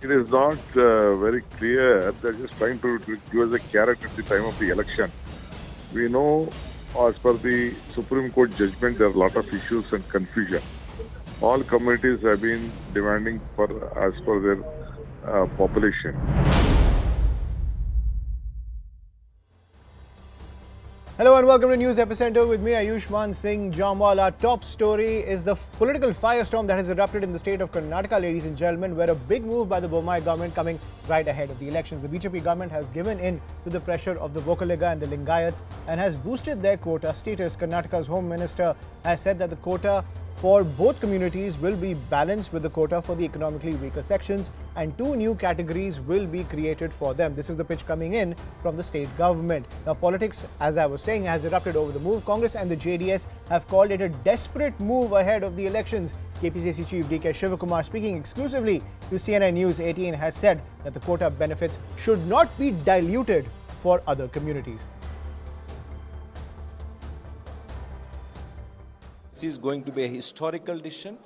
It is not very clear. They're just trying to give us a carrot at the time of the election. We know, as per the Supreme Court judgment, there are a lot of issues and confusion. All communities have been demanding for as per their population. Hello and welcome to News Epicenter with me, Ayushman Singh Jamwal. Our top story is the political firestorm that has erupted in the state of Karnataka, ladies and gentlemen, where a big move by the Bommai government coming right ahead of the elections. The BJP government has given in to the pressure of the Vokkaligas and the Lingayats and has boosted their quota status. Karnataka's Home Minister has said that the quota for both communities will be balanced with the quota for the economically weaker sections, and two new categories will be created for them. This is the pitch coming in from the state government. Now, politics, as I was saying, has erupted over the move. Congress and the JDS have called it a desperate move ahead of the elections. KPCC Chief DK Shivakumar, speaking exclusively to CNN News 18, has said that the quota benefits should not be diluted for other communities. This is going to be a historical decision.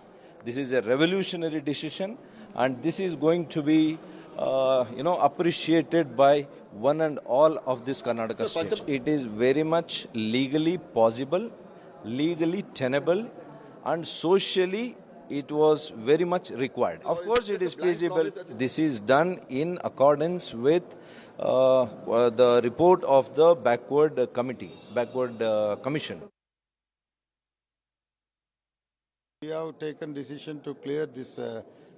This is a revolutionary decision, and this is going to be, appreciated by one and all of this Karnataka state. It is very much legally possible, legally tenable, and socially it was very much required. Of course, it is feasible. This is done in accordance with the report of the backward commission. We have taken decision to clear this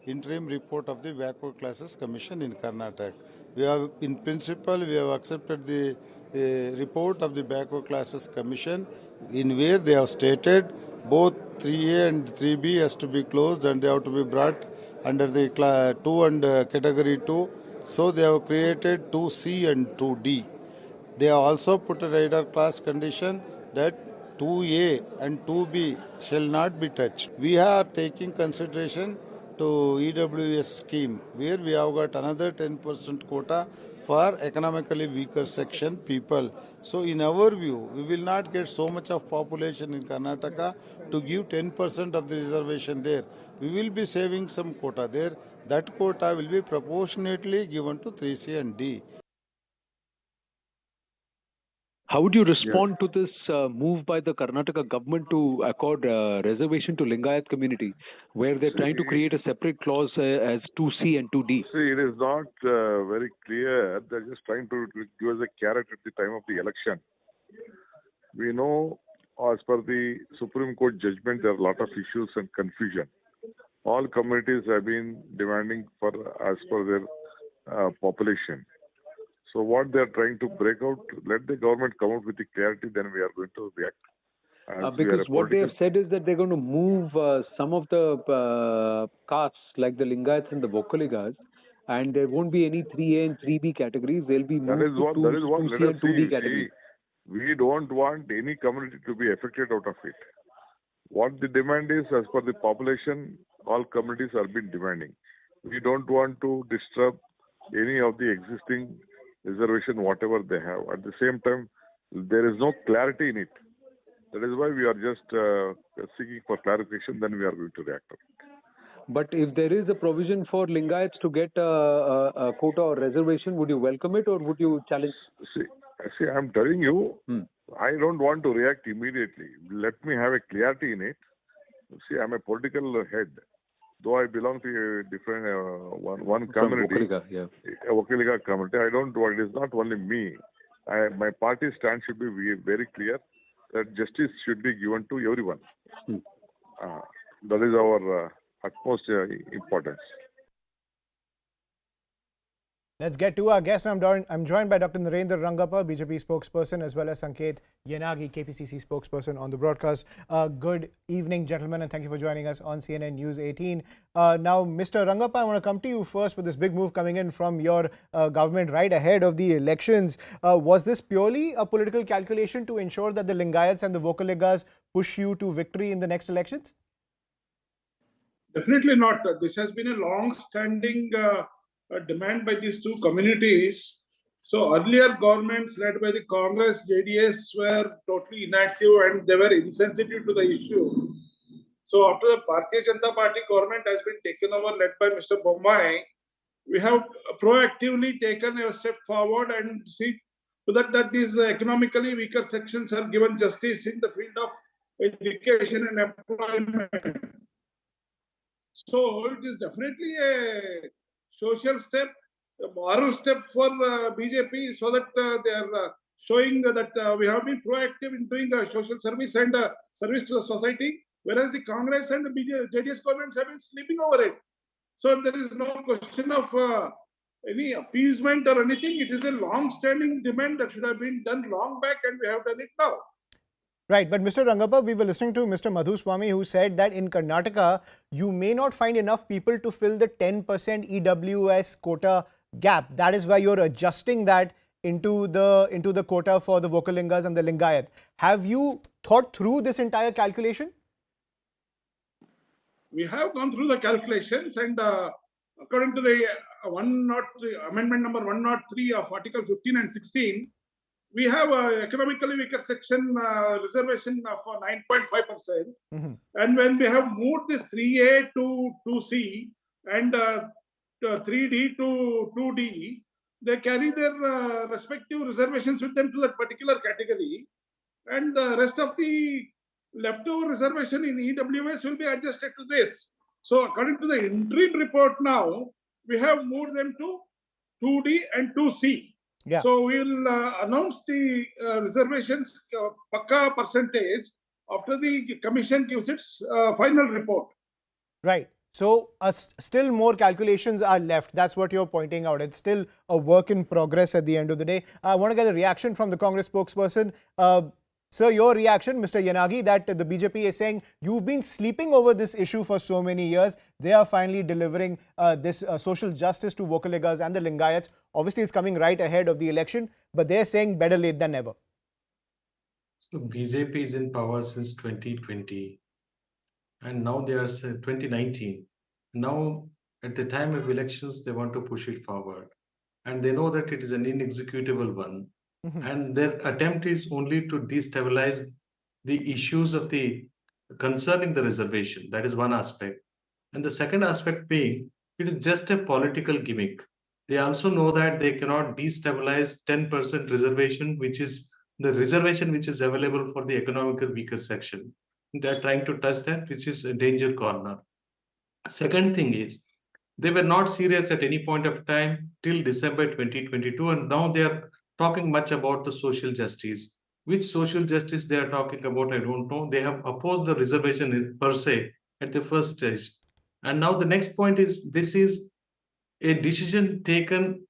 interim report of the Backward Classes Commission in Karnataka. We have, in principle, we have accepted the report of the Backward Classes Commission, in where they have stated both 3A and 3B has to be closed and they have to be brought under the 2 and category 2. So they have created 2C and 2D. They have also put a rider class condition that 2A and 2B shall not be touched. We are taking consideration to EWS scheme, where we have got another 10% quota for economically weaker section people. So in our view, we will not get so much of population in Karnataka to give 10% of the reservation there. We will be saving some quota there. That quota will be proportionately given to 3C and D. How would you respond to this move by the Karnataka government to accord reservation to Lingayat community, where they're trying to create a separate clause as 2C and 2D? See, it is not very clear. They're just trying to give us a carrot at the time of the election. We know, as per the Supreme Court judgment, there are a lot of issues and confusion. All communities have been demanding for as per their population. So what they are trying to break out, let the government come out with the clarity, then we are going to react. Because what they have said is that they're going to move some of the castes, like the Lingayats and the Vokkaligas, and there won't be any 3A and 3B categories. They'll be moved to 2C and 2D categories. We don't want any community to be affected out of it. What the demand is, as per the population, all communities are been demanding. We don't want to disturb any of the existing reservation, whatever they have. At the same time, there is no clarity in it. That is why we are just seeking for clarification, then we are going to react on it. But if there is a provision for Lingayats to get a quota or reservation, would you welcome it or would you challenge? See, I'm telling you, I don't want to react immediately. Let me have a clarity in it. See, I'm a political head. Though I belong to a different one community, a Vokkaliga community, I don't want. It is not only me. My party stand should be very clear that justice should be given to everyone. That is our utmost importance. Let's get to our guest. I'm joined by Dr. Narendra Rangappa, BJP spokesperson, as well as Sanket Yenagi, KPCC spokesperson on the broadcast. Good evening, gentlemen, and thank you for joining us on CNN News 18. Now, Mr. Rangappa, I want to come to you first with this big move coming in from your government right ahead of the elections. Was this purely a political calculation to ensure that the Lingayats and the Vokkaligas push you to victory in the next elections? Definitely not. This has been a long-standing demand by these two communities. So earlier governments led by the Congress, JDS were totally inactive and they were insensitive to the issue. So after the Bharatiya Janata Party government has been taken over, led by Mr. Bommai, we have proactively taken a step forward and see that these economically weaker sections are given justice in the field of education and employment. So it is definitely a social step, a moral step for BJP, so that they are showing that we have been proactive in doing social service and service to the society, whereas the Congress and the JDS governments have been sleeping over it. So there is no question of any appeasement or anything. It is a long-standing demand that should have been done long back, and we have done it now. Right, but Mr. Rangappa, we were listening to Mr. Madhuswamy, who said that in Karnataka, you may not find enough people to fill the 10% EWS quota gap. That is why you're adjusting that into the quota for the Vokkaligas and the Lingayat. Have you thought through this entire calculation? We have gone through the calculations, and according to the amendment number 103 of Article 15 and 16, we have economically weaker section reservation of 9.5%. And when we have moved this 3A to 2C and 3D to 2D, they carry their respective reservations with them to that particular category. And the rest of the leftover reservation in EWS will be adjusted to this. So according to the interim report now, we have moved them to 2D and 2C. Yeah. So we will announce the reservations pakka percentage after the commission gives its final report. Right. So still more calculations are left. That's what you're pointing out. It's still a work in progress at the end of the day. I want to get a reaction from the Congress spokesperson. Sir, your reaction, Mr. Yanagi, that the BJP is saying you've been sleeping over this issue for so many years. They are finally delivering this social justice to Vokkaligas and the Lingayats. Obviously, it's coming right ahead of the election, but they're saying better late than never. So BJP is in power since 2020, and now they are 2019. Now, at the time of elections, they want to push it forward, and they know that it is an inexecutable one. And their attempt is only to destabilize the issues of concerning the reservation. That is one aspect. And the second aspect being, it is just a political gimmick. They also know that they cannot destabilize 10% reservation, which is the reservation which is available for the economically weaker section. They are trying to touch that, which is a danger corner. Second thing is, they were not serious at any point of time till December 2022, and now they are talking much about the social justice. Which social justice they are talking about, I don't know. They have opposed the reservation per se at the first stage. And now the next point is, this is a decision taken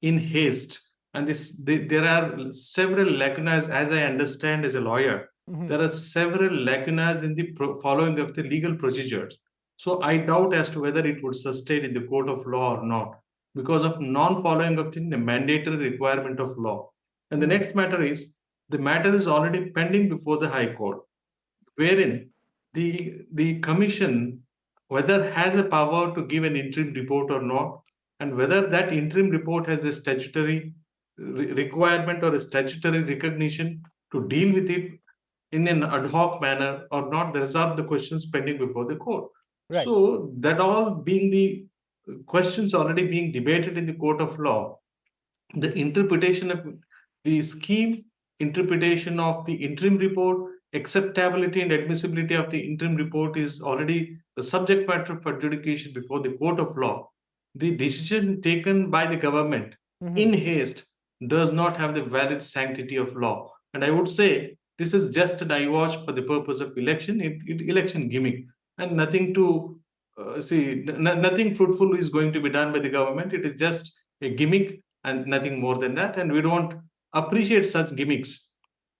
in haste. And there are several lacunas, as I understand as a lawyer, there are several lacunas in the following of the legal procedures. So I doubt as to whether it would sustain in the court of law or not, because of non-following of the mandatory requirement of law. And the next matter is, the matter is already pending before the High Court, wherein the commission whether has a power to give an interim report or not, and whether that interim report has a statutory requirement or a statutory recognition to deal with it in an ad hoc manner or not. Those are the questions pending before the court. Right. So that all being the questions already being debated in the court of law, the interpretation of the scheme, interpretation of the interim report, acceptability and admissibility of the interim report is already the subject matter for adjudication before the court of law. The decision taken by the government in haste does not have the valid sanctity of law. And I would say this is just an eyewash for the purpose of election, election gimmick, and nothing to nothing fruitful is going to be done by the government. It is just a gimmick and nothing more than that. And we don't appreciate such gimmicks.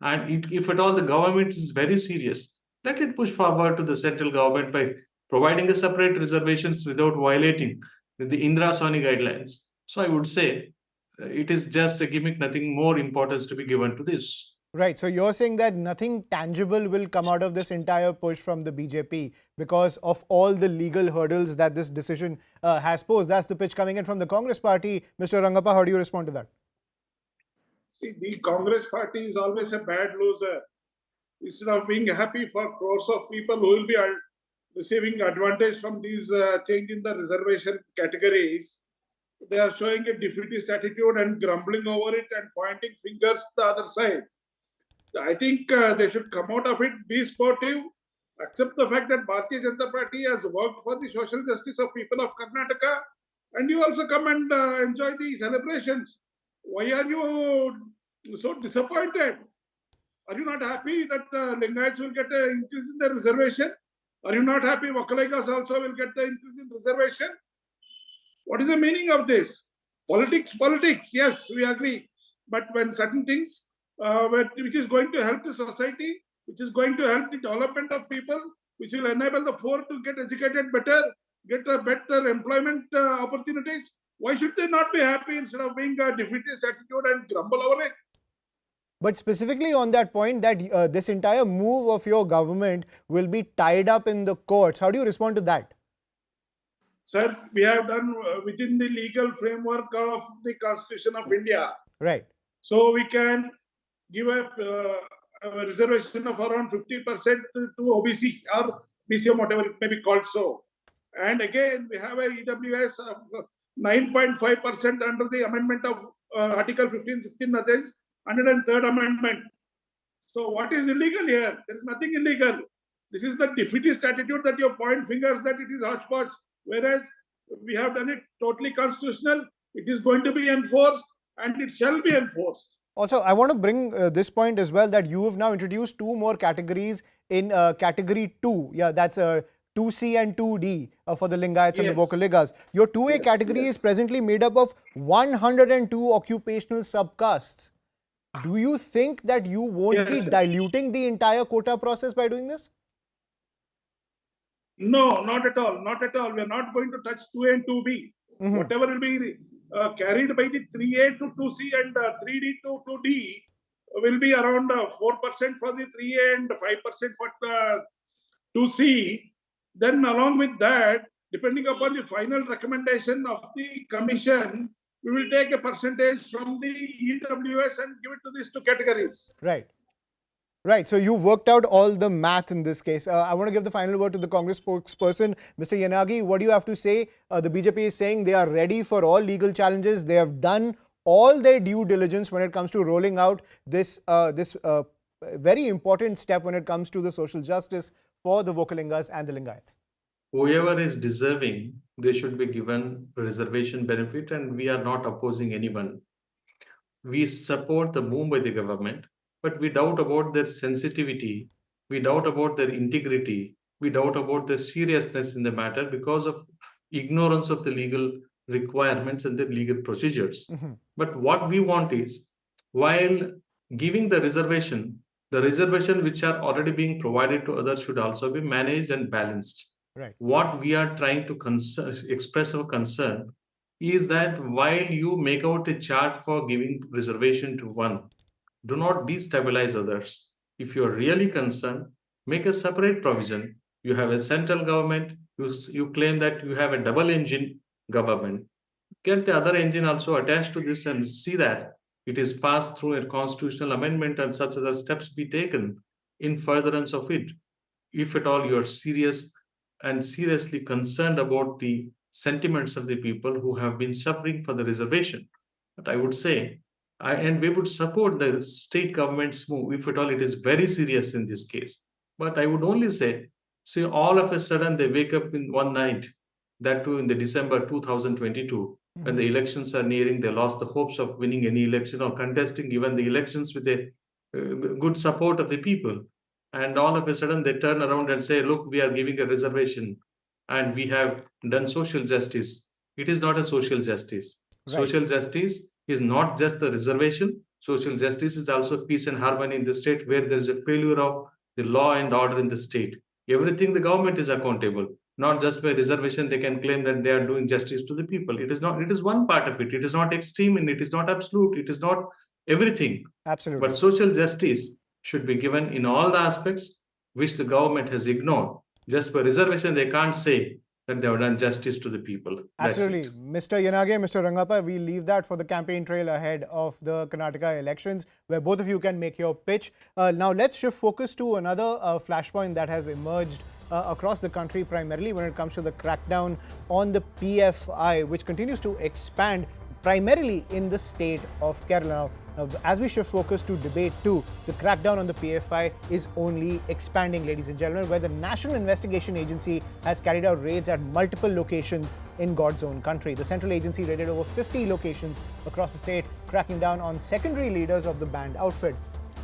And if at all the government is very serious, let it push forward to the central government by providing a separate reservations without violating the Indra Sawhney guidelines. So I would say it is just a gimmick, nothing more importance to be given to this. Right. So you're saying that nothing tangible will come out of this entire push from the BJP because of all the legal hurdles that this decision has posed. That's the pitch coming in from the Congress party. Mr. Rangappa, how do you respond to that? See, the Congress party is always a bad loser. Instead of being happy for crores of people who will be receiving advantage from these change in the reservation categories, they are showing a defeatist attitude and grumbling over it and pointing fingers to the other side. I think they should come out of it, be sportive, accept the fact that Bharatiya Janata Party has worked for the social justice of people of Karnataka, and you also come and enjoy the celebrations. Why are you so disappointed? Are you not happy that Lingayats will get an increase in the reservation? Are you not happy Vokkaligas also will get the increase in reservation? What is the meaning of this? Politics, yes, we agree. But when certain things which is going to help the society, which is going to help the development of people, which will enable the poor to get educated better, get a better employment opportunities, why should they not be happy instead of being a defeatist attitude and grumble over it? But specifically on that point, that this entire move of your government will be tied up in the courts. How do you respond to that? Sir, we have done within the legal framework of the Constitution of India. Right. So we can give a reservation of around 50% to OBC or BCM, whatever it may be called so. And again, we have a EWS of 9.5% under the amendment of Article 1516, that is 103rd Amendment. So what is illegal here? There is nothing illegal. This is the defeatist attitude that you point fingers that it is hodgepodge, whereas we have done it totally constitutional. It is going to be enforced and it shall be enforced. Also, I want to bring this point as well, that you have now introduced two more categories in category 2. Yeah, that's 2C and 2D for the Lingayats and the Vokkaligas. Your 2A category is presently made up of 102 occupational subcastes. Do you think that you won't be diluting the entire quota process by doing this? No, not at all. Not at all. We are not going to touch 2A and 2B. Whatever will be carried by the 3A to 2C and 3D to 2D will be around 4% for the 3A and 5% for 2C. Then along with that, depending upon the final recommendation of the commission, we will take a percentage from the EWS and give it to these two categories. Right. Right. So you worked out all the math in this case. I want to give the final word to the Congress spokesperson, Mr. Yanagi. What do you have to say? The BJP is saying they are ready for all legal challenges. They have done all their due diligence when it comes to rolling out this very important step when it comes to the social justice for the Vokkaligas and the Lingayats. Whoever is deserving, they should be given reservation benefit, and we are not opposing anyone. We support the move by the government, but we doubt about their sensitivity, we doubt about their integrity, we doubt about their seriousness in the matter because of ignorance of the legal requirements and the legal procedures. But what we want is, while giving the reservation which are already being provided to others should also be managed and balanced. Right. What we are trying to express our concern is that while you make out a chart for giving reservation to one, do not destabilize others. If you are really concerned, make a separate provision. You have a central government, you claim that you have a double engine government. Get the other engine also attached to this and see that it is passed through a constitutional amendment and such other steps be taken in furtherance of it. If at all you are serious and seriously concerned about the sentiments of the people who have been suffering for the reservation. But I would say, and we would support the state government's move if at all it is very serious in this case. But I would only say, see, all of a sudden they wake up in one night, that too in the December 2022, when the elections are nearing, they lost the hopes of winning any election or contesting given the elections with a good support of the people. And all of a sudden they turn around and say, look, we are giving a reservation and we have done social justice. It is not a social justice. Right. Social justice is not just the reservation. Social justice is also peace and harmony in the state where there is a failure of the law and order in the state. Everything the government is accountable. Not just by reservation they can claim that they are doing justice to the people. It is not. It is one part of it. It is not extreme and it is not absolute. It is not everything. Absolutely. But social justice should be given in all the aspects which the government has ignored. Just by reservation, they can't say that they have done justice to the people. Absolutely. Mr. Yanagi, Mr. Rangappa, we leave that for the campaign trail ahead of the Karnataka elections, where both of you can make your pitch. Now, let's shift focus to another flashpoint that has emerged across the country, primarily when it comes to the crackdown on the PFI, which continues to expand primarily in the state of Kerala. Now, as we shift focus to debate 2, the crackdown on the PFI is only expanding, ladies and gentlemen, where the National Investigation Agency has carried out raids at multiple locations in God's own country. The central agency raided over 50 locations across the state, cracking down on secondary leaders of the banned outfit.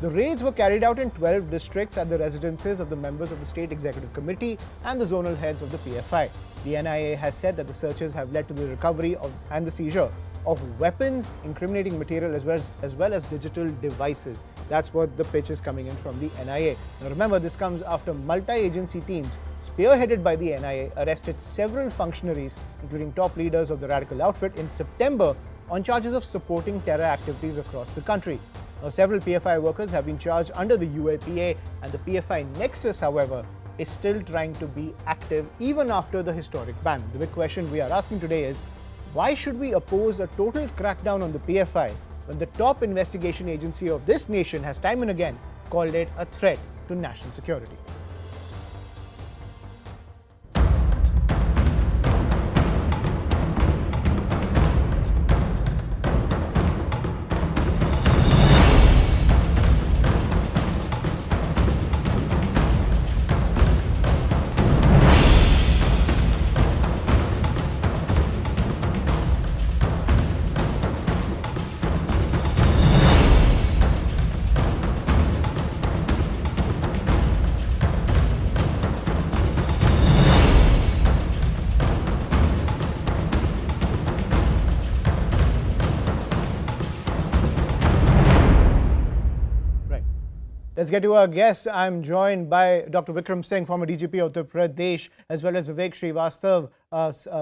The raids were carried out in 12 districts at the residences of the members of the State Executive Committee and the zonal heads of the PFI. The NIA has said that the searches have led to the recovery and the seizure of weapons, incriminating material, as well as digital devices. That's what the pitch is coming in from the NIA. Now remember, this comes after multi-agency teams spearheaded by the NIA arrested several functionaries, including top leaders of the radical outfit, in September on charges of supporting terror activities across the country. Now, several PFI workers have been charged under the UAPA, and the PFI nexus, however, is still trying to be active even after the historic ban. The big question we are asking today is, why should we oppose a total crackdown on the PFI when the top investigation agency of this nation has time and again called it a threat to national security? Let's get to our guests. I'm joined by Dr. Vikram Singh, former DGP of Uttar Pradesh, as well as Vivek Srivastav,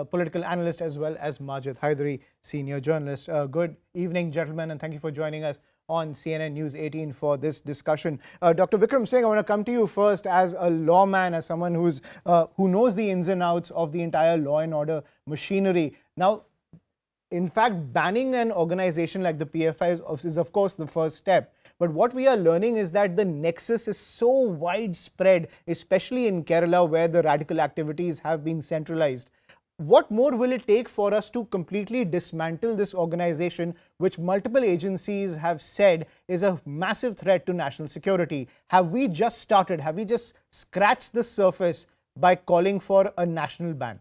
political analyst, as well as Majid Haidari, senior journalist. Good evening, gentlemen, and thank you for joining us on CNN News 18 for this discussion. Dr. Vikram Singh, I want to come to you first as a lawman, as someone who knows the ins and outs of the entire law and order machinery. Now, in fact, banning an organization like the PFI is of course the first step. But what we are learning is that the nexus is so widespread, especially in Kerala, where the radical activities have been centralized. What more will it take for us to completely dismantle this organization, which multiple agencies have said is a massive threat to national security? Have we just started? Have we just scratched the surface by calling for a national ban?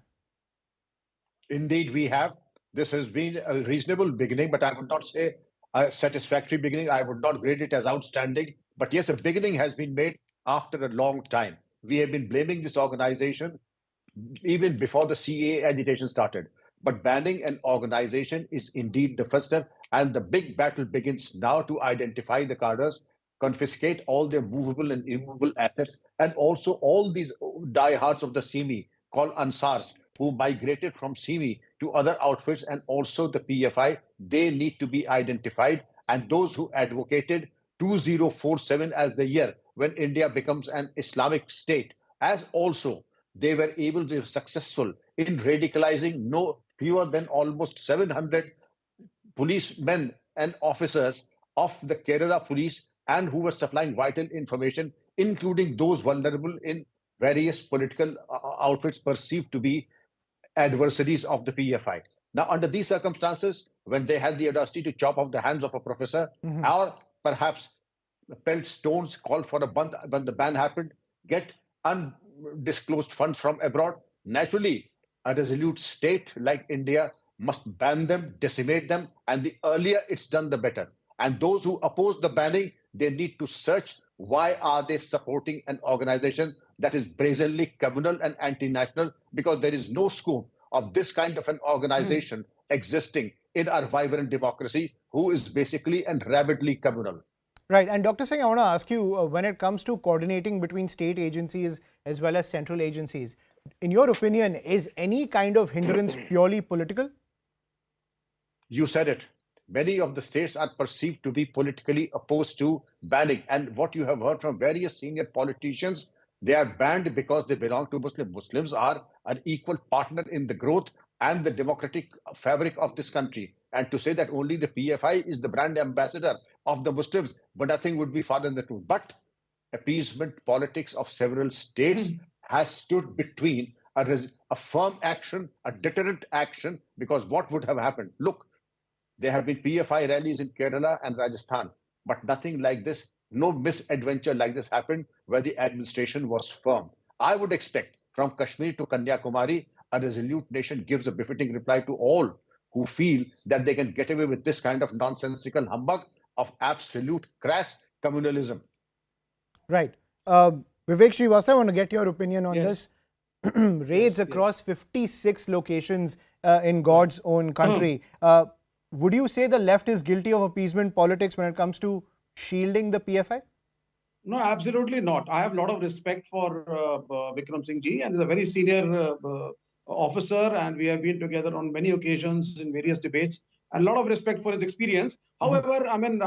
Indeed, we have. This has been a reasonable beginning, but I would not say a satisfactory beginning. I would not grade it as outstanding. But yes, a beginning has been made after a long time. We have been blaming this organization even before the CAA agitation started. But banning an organization is indeed the first step. And the big battle begins now to identify the cadres, confiscate all their movable and immovable assets, and also all these diehards of the Simi called Ansars, who migrated from Simi to other outfits, and also the PFI, they need to be identified. And those who advocated 2047 as the year when India becomes an Islamic state, as also they were able to be successful in radicalizing no fewer than almost 700 policemen and officers of the Kerala police, and who were supplying vital information, including those vulnerable in various political outfits perceived to be adversaries of the PFI. Now, under these circumstances, when they had the audacity to chop off the hands of a professor, or perhaps pelt stones, call for a ban when the ban happened, get undisclosed funds from abroad, naturally, a resolute state like India must ban them, decimate them, and the earlier it's done, the better. And those who oppose the banning, they need to search why are they supporting an organization that is brazenly communal and anti-national, because there is no scope of this kind of an organization existing in our vibrant democracy, who is basically and rabidly communal. Right. And Dr. Singh, I want to ask you, when it comes to coordinating between state agencies as well as central agencies, in your opinion, is any kind of hindrance purely political? You said it. Many of the states are perceived to be politically opposed to banning. And what you have heard from various senior politicians, they are banned because they belong to Muslims. Muslims are an equal partner in the growth and the democratic fabric of this country. And to say that only the PFI is the brand ambassador of the Muslims, but nothing would be farther than the truth. But appeasement politics of several states has stood between a firm action, a deterrent action, because what would have happened? Look, there have been PFI rallies in Kerala and Rajasthan, but nothing like this, no misadventure like this happened where the administration was firm. I would expect from Kashmir to Kanyakumari, a resolute nation gives a befitting reply to all who feel that they can get away with this kind of nonsensical humbug of absolute crass communalism. Right. Vivek Srivastava, I want to get your opinion on this. Raids across 56 locations in God's own country. Would you say the left is guilty of appeasement politics when it comes to shielding the PFI? No, absolutely not. I have a lot of respect for Vikram Singh ji, and he's a very senior officer, and we have been together on many occasions in various debates, and a lot of respect for his experience. However, I mean,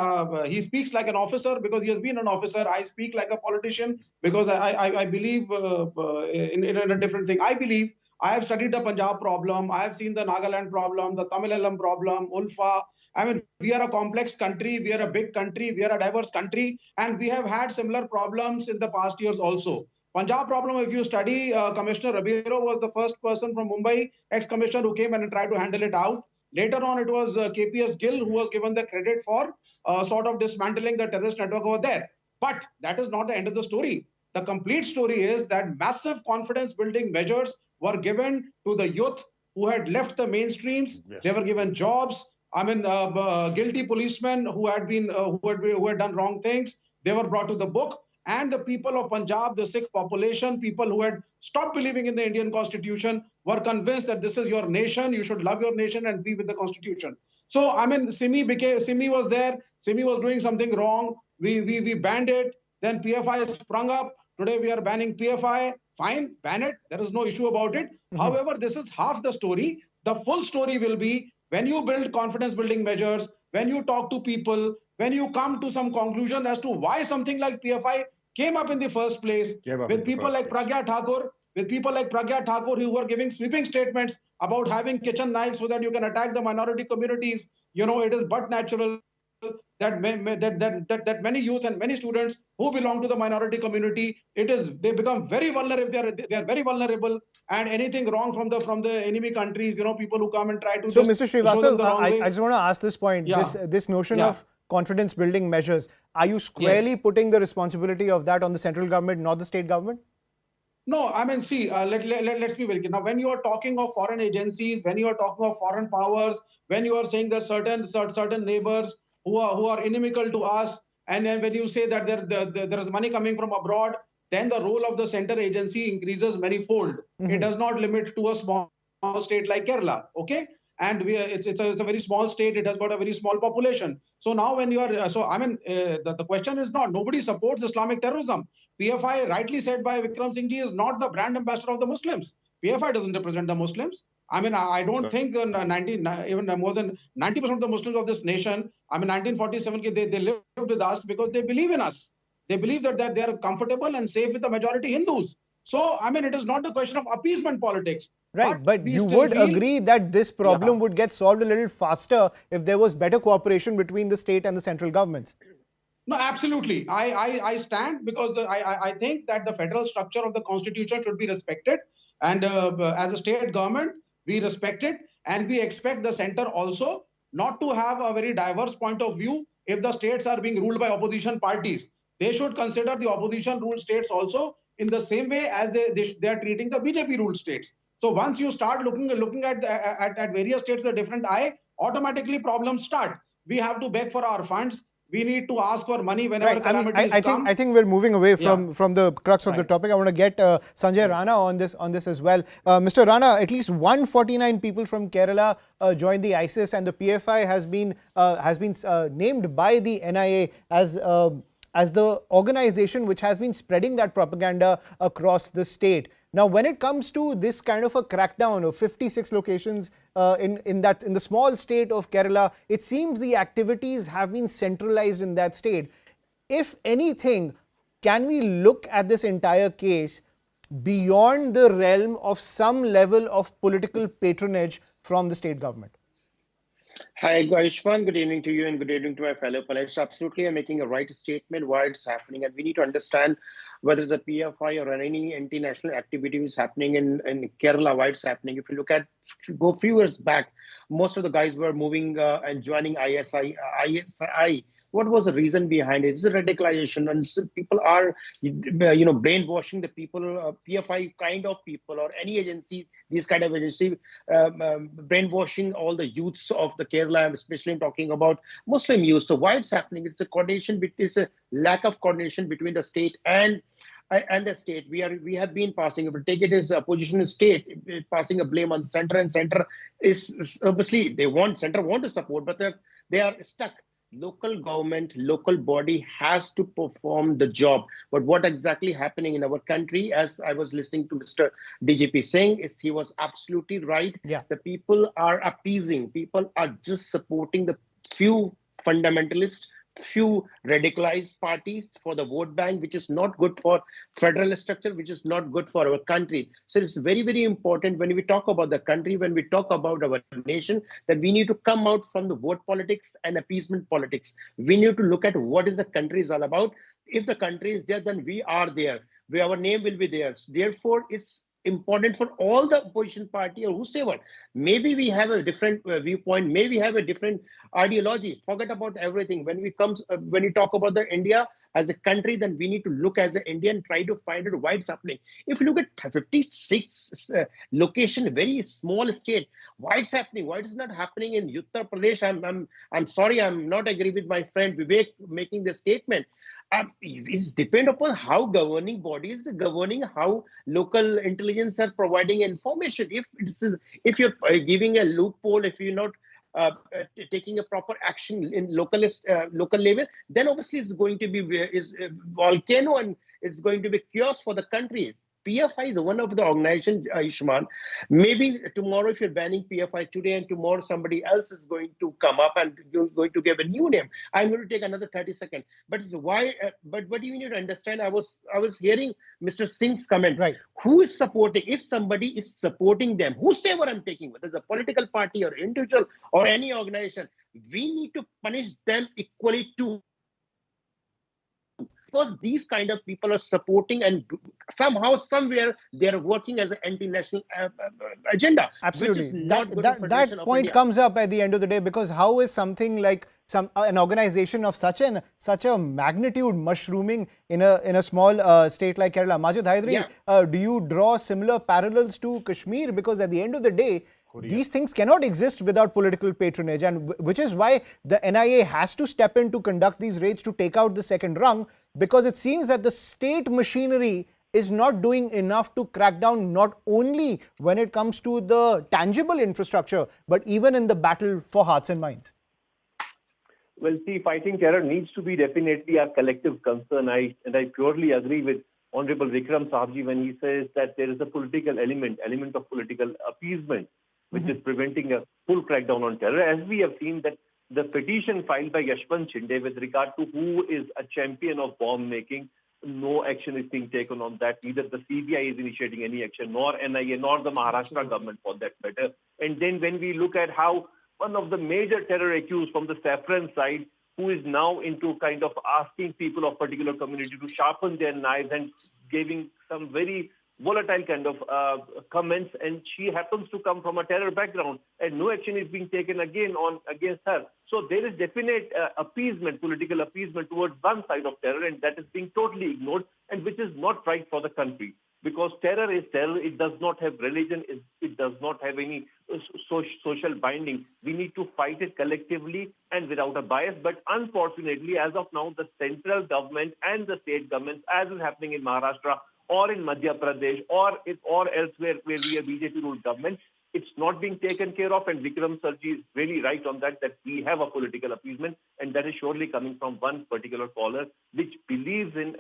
he speaks like an officer because he has been an officer. I speak like a politician because I believe in a different thing. I believe I have studied the Punjab problem. I have seen the Nagaland problem, the Tamil Eelam problem, Ulfa. I mean, we are a complex country. We are a big country. We are a diverse country. And we have had similar problems in the past years also. Punjab problem, if you study, Commissioner Rabiro was the first person from Mumbai, ex-commissioner, who came and tried to handle it out. Later on, it was KPS Gill who was given the credit for sort of dismantling the terrorist network over there. But that is not the end of the story. The complete story is that massive confidence-building measures were given to the youth who had left the mainstreams. Yes. They were given jobs. I mean, guilty policemen who had done wrong things. They were brought to the book. And the people of Punjab, the Sikh population, people who had stopped believing in the Indian Constitution, were convinced that this is your nation. You should love your nation and be with the Constitution. So, I mean, Simi was there. Simi was doing something wrong. We banned it. Then PFI sprung up. Today we are banning PFI. Fine, ban it. There is no issue about it. However, this is half the story. The full story will be when you build confidence-building measures, when you talk to people, when you come to some conclusion as to why something like PFI came up in the first place, with people like Pragya Thakur, who were giving sweeping statements about having kitchen knives so that you can attack the minority communities. You know, it is but natural that many youth and many students who belong to the minority community, they become very vulnerable. They are very vulnerable, and anything wrong from the enemy countries, you know, people who come and try to. So, Mr. Srivastava, I just want to ask this point. Yeah. This notion of confidence building measures, are you squarely putting the responsibility of that on the central government, not the state government? No, I mean, see, let's be very clear. Now, when you are talking of foreign agencies, when you are talking of foreign powers, when you are saying that certain neighbors who are inimical to us, and then when you say that there is money coming from abroad, then the role of the center agency increases manifold. It does not limit to a small state like Kerala, okay? And it's a very small state. It has got a very small population. So now when you are, the question is not, nobody supports Islamic terrorism. PFI, rightly said by Vikram Singh ji, is not the brand ambassador of the Muslims. PFI doesn't represent the Muslims. I mean, I don't think even more than 90% of the Muslims of this nation, I mean, 1947, they lived with us because they believe in us. They believe that they are comfortable and safe with the majority Hindus. So, I mean, it is not a question of appeasement politics. Right, but you would agree that this problem would get solved a little faster if there was better cooperation between the state and the central governments. No, absolutely. I stand because I think that the federal structure of the constitution should be respected. And as a state government, we respect it. And we expect the center also not to have a very diverse point of view if the states are being ruled by opposition parties. They should consider the opposition ruled states also in the same way as they are treating the BJP ruled states. So once you start looking at various states with a different eye, automatically problems start. We have to beg for our funds. We need to ask for money whenever calamities come. I think we're moving away from the crux of the topic. I want to get Sanjay Rana on this as well. Mr. Rana, at least 149 people from Kerala joined the ISIS, and the PFI has been named by the NIA as the organization which has been spreading that propaganda across the state. Now, when it comes to this kind of a crackdown of 56 locations in the small state of Kerala, it seems the activities have been centralized in that state. If anything, can we look at this entire case beyond the realm of some level of political patronage from the state government? Hi, Ayushman. Good evening to you and good evening to my fellow panelists. Absolutely, I'm making a right statement why it's happening, and we need to understand whether it's a PFI or any anti-national activity is happening in Kerala, why it's happening. If you look at go a few years back, most of the guys were moving and joining ISI. What was the reason behind it? It's a radicalization, and people are, brainwashing the people. PFI kind of people or any agency, these kind of agency, brainwashing all the youths of the Kerala, especially talking about Muslim youth. So why it's happening? It's a coordination. It's a lack of coordination between the state and the state. We have been passing. If we take it as a opposition state, passing a blame on center, and center is obviously center want to support, but they are stuck. Local government, local body has to perform the job. But what exactly happening in our country, as I was listening to Mr. DGP saying, is he was absolutely right. Yeah. The people are appeasing. People are just supporting the few fundamentalists, few radicalized parties for the vote bank, which is not good for federal structure, which is not good for our country. So it's very, very important when we talk about the country, when we talk about our nation, that we need to come out from the vote politics and appeasement politics. We need to look at what is the country is all about. If the country is there, then we are there. Our name will be there. Therefore, it's important for all the opposition party or whosoever. Maybe we have a different viewpoint. Maybe we have a different ideology. Forget about everything. When we talk about the India as a country, then we need to look as an Indian, try to find out why it's happening. If you look at 56 location, very small state, why it's happening? Why it is not happening in Uttar Pradesh? I'm sorry, I'm not agree with my friend Vivek making this statement. It's depend upon how governing bodies governing, how local intelligence are providing information. If you're giving a loophole, if you're not taking a proper action in local level, then obviously it's going to be volcano, and it's going to be chaos for the country. PFI is one of the organizations, Ayushman. Maybe tomorrow, if you're banning PFI today, and tomorrow somebody else is going to come up and you're going to give a new name. I'm going to take another 30 seconds. But why? But what you need to understand, I was hearing Mr. Singh's comment. Right. Who is supporting? If somebody is supporting them, whosoever I'm taking, whether it's a political party or individual or any organization, we need to punish them equally too. Because these kind of people are supporting, and somehow, somewhere, they are working as an anti-national agenda. Absolutely. Which is not good for that Federation of point India. comes up at the end of the day, because how is something like an organization of such a magnitude mushrooming in a small state like Kerala? Majid Hydari, do you draw similar parallels to Kashmir? Because at the end of the day, these things cannot exist without political patronage, and which is why the NIA has to step in to conduct these raids to take out the second rung, because it seems that the state machinery is not doing enough to crack down, not only when it comes to the tangible infrastructure, but even in the battle for hearts and minds. Well, see, fighting terror needs to be definitely our collective concern. I purely agree with Honorable Vikram Sahabji when he says that there is a political element of political appeasement, which is preventing a full crackdown on terror. As we have seen that the petition filed by Yashwant Shinde with regard to who is a champion of bomb making, no action is being taken on that. Neither the CBI is initiating any action, nor NIA, nor the Maharashtra government for that matter. And then when we look at how one of the major terror accused from the Saffron side, who is now into kind of asking people of particular community to sharpen their knives and giving some very volatile kind of comments, and she happens to come from a terror background, and no action is being taken against her. So there is definite appeasement, political appeasement towards one side of terror, and that is being totally ignored, and which is not right for the country. Because terror is terror. It does not have religion. It does not have any social binding. We need to fight it collectively and without a bias. But unfortunately, as of now, the central government and the state governments, as is happening in Maharashtra or in Madhya Pradesh or elsewhere where we have BJP-ruled government, it's not being taken care of. And Vikram Sarji is really right on that we have a political appeasement, and that is surely coming from one particular caller which believes in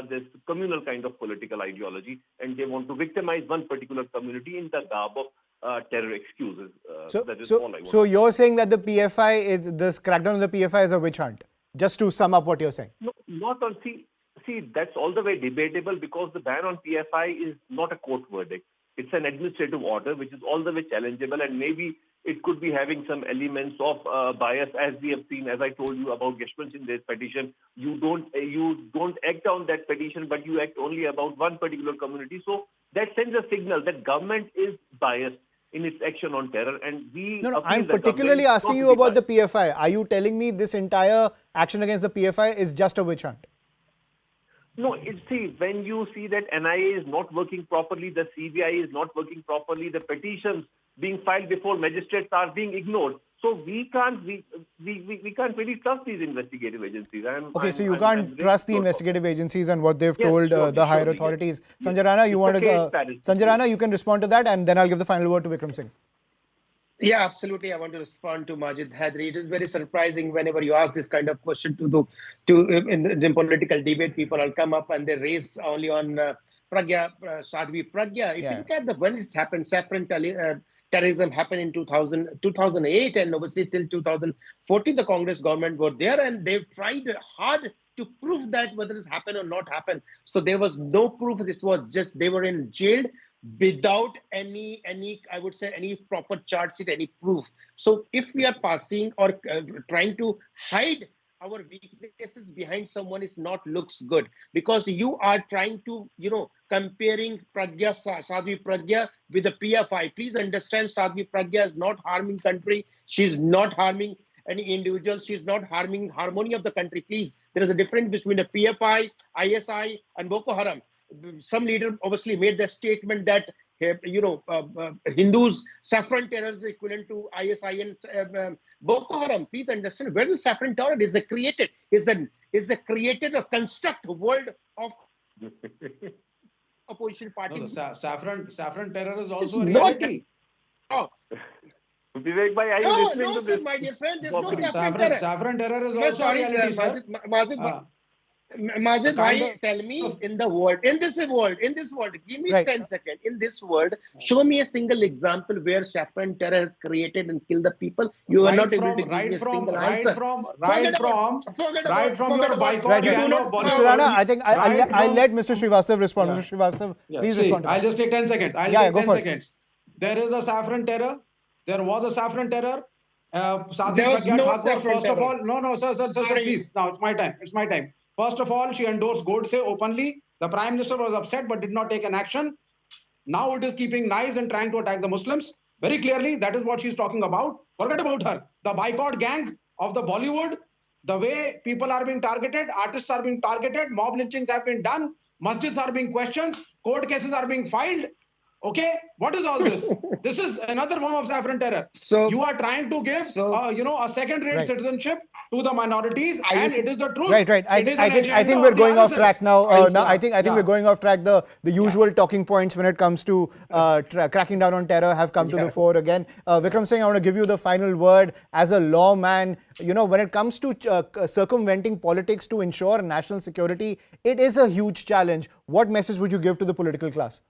this communal kind of political ideology, and they want to victimize one particular community in the garb of terror excuses. That is all I want. So you're saying that the PFI this crackdown on the PFI is a witch hunt? Just to sum up what you're saying. No, not on. See, that's all the way debatable, because the ban on PFI is not a court verdict. It's an administrative order which is all the way challengeable, and maybe It could be having some elements of bias, as we have seen, as I told you about Yashwant Sinde's petition. You don't act on that petition, but you act only about one particular community. So that sends a signal that government is biased in its action on terror. And we No, I'm particularly asking you about the PFI. Are you telling me this entire action against the PFI is just a witch hunt? No, see, when you see that NIA is not working properly, the CBI is not working properly, the petitions being filed before magistrates are being ignored. So we can't really trust these investigative agencies. So you can't trust the investigative agencies and what they've told the higher authorities. Yes. Sanjay Rana, Sanjay Rana, you can respond to that, and then I'll give the final word to Vikram Singh. Yeah, absolutely. I want to respond to Majid Hydari. It is very surprising whenever you ask this kind of question in political debate, people will come up and they raise only on Pragya, Sadhvi Pragya. If you look at when it's happened, saffron terrorism happened in 2008, and obviously till 2014, the Congress government were there, and they've tried hard to prove that whether it's happened or not happened. So there was no proof. This was just, they were in jail without any I would say any proper charge sheet, any proof. So if we are passing or trying to hide our weaknesses behind someone, is not looks good, because you are trying to comparing Pragya, Sadhvi Pragya with the PFI. Please understand, Sadhvi Pragya is not harming country. She's not harming any individual. She's not harming harmony of the country. Please, there is a difference between the PFI, ISI, and Boko Haram. Some leader obviously made the statement that Hindus, saffron terror is equivalent to ISI and Boko Haram. Please understand, where the saffron terror is created, is the created or construct world of opposition party. No, saffron terror is also a reality. Vivek bhai, are you listening to this? My dear friend, there's no saffron terror. Saffron terror is also a reality, sir. Majid bhai, tell me, in this world, give me 10 seconds. In this world, show me a single example where saffron terror has created and killed the people. You are not able to give me a single answer. Right from your boycott. Mr. Rana, I think I'll let Mr. Srivastava respond. Mr. Srivastava, please respond. I'll just take 10 seconds. There is a saffron terror. There was a saffron terror. Sadhvi Pragya Thakur, first of all, no, sir, please. Now it's my time. First of all, she endorsed Godse openly. The Prime Minister was upset but did not take an action. Now it is keeping knives and trying to attack the Muslims. Very clearly, that is what she's talking about. Forget about her. The boycott gang of the Bollywood, the way people are being targeted, artists are being targeted, mob lynchings have been done, masjids are being questioned, court cases are being filed. Okay, what is all this? This is another form of saffron terror. So you are trying to give, a second-rate citizenship to the minorities, and it is the truth. Right. I think we're going off track now. I think we're going off track. The usual talking points when it comes to cracking down on terror have come to the fore again. Vikram Singh, I want to give you the final word as a lawman. When it comes to circumventing politics to ensure national security, it is a huge challenge. What message would you give to the political class?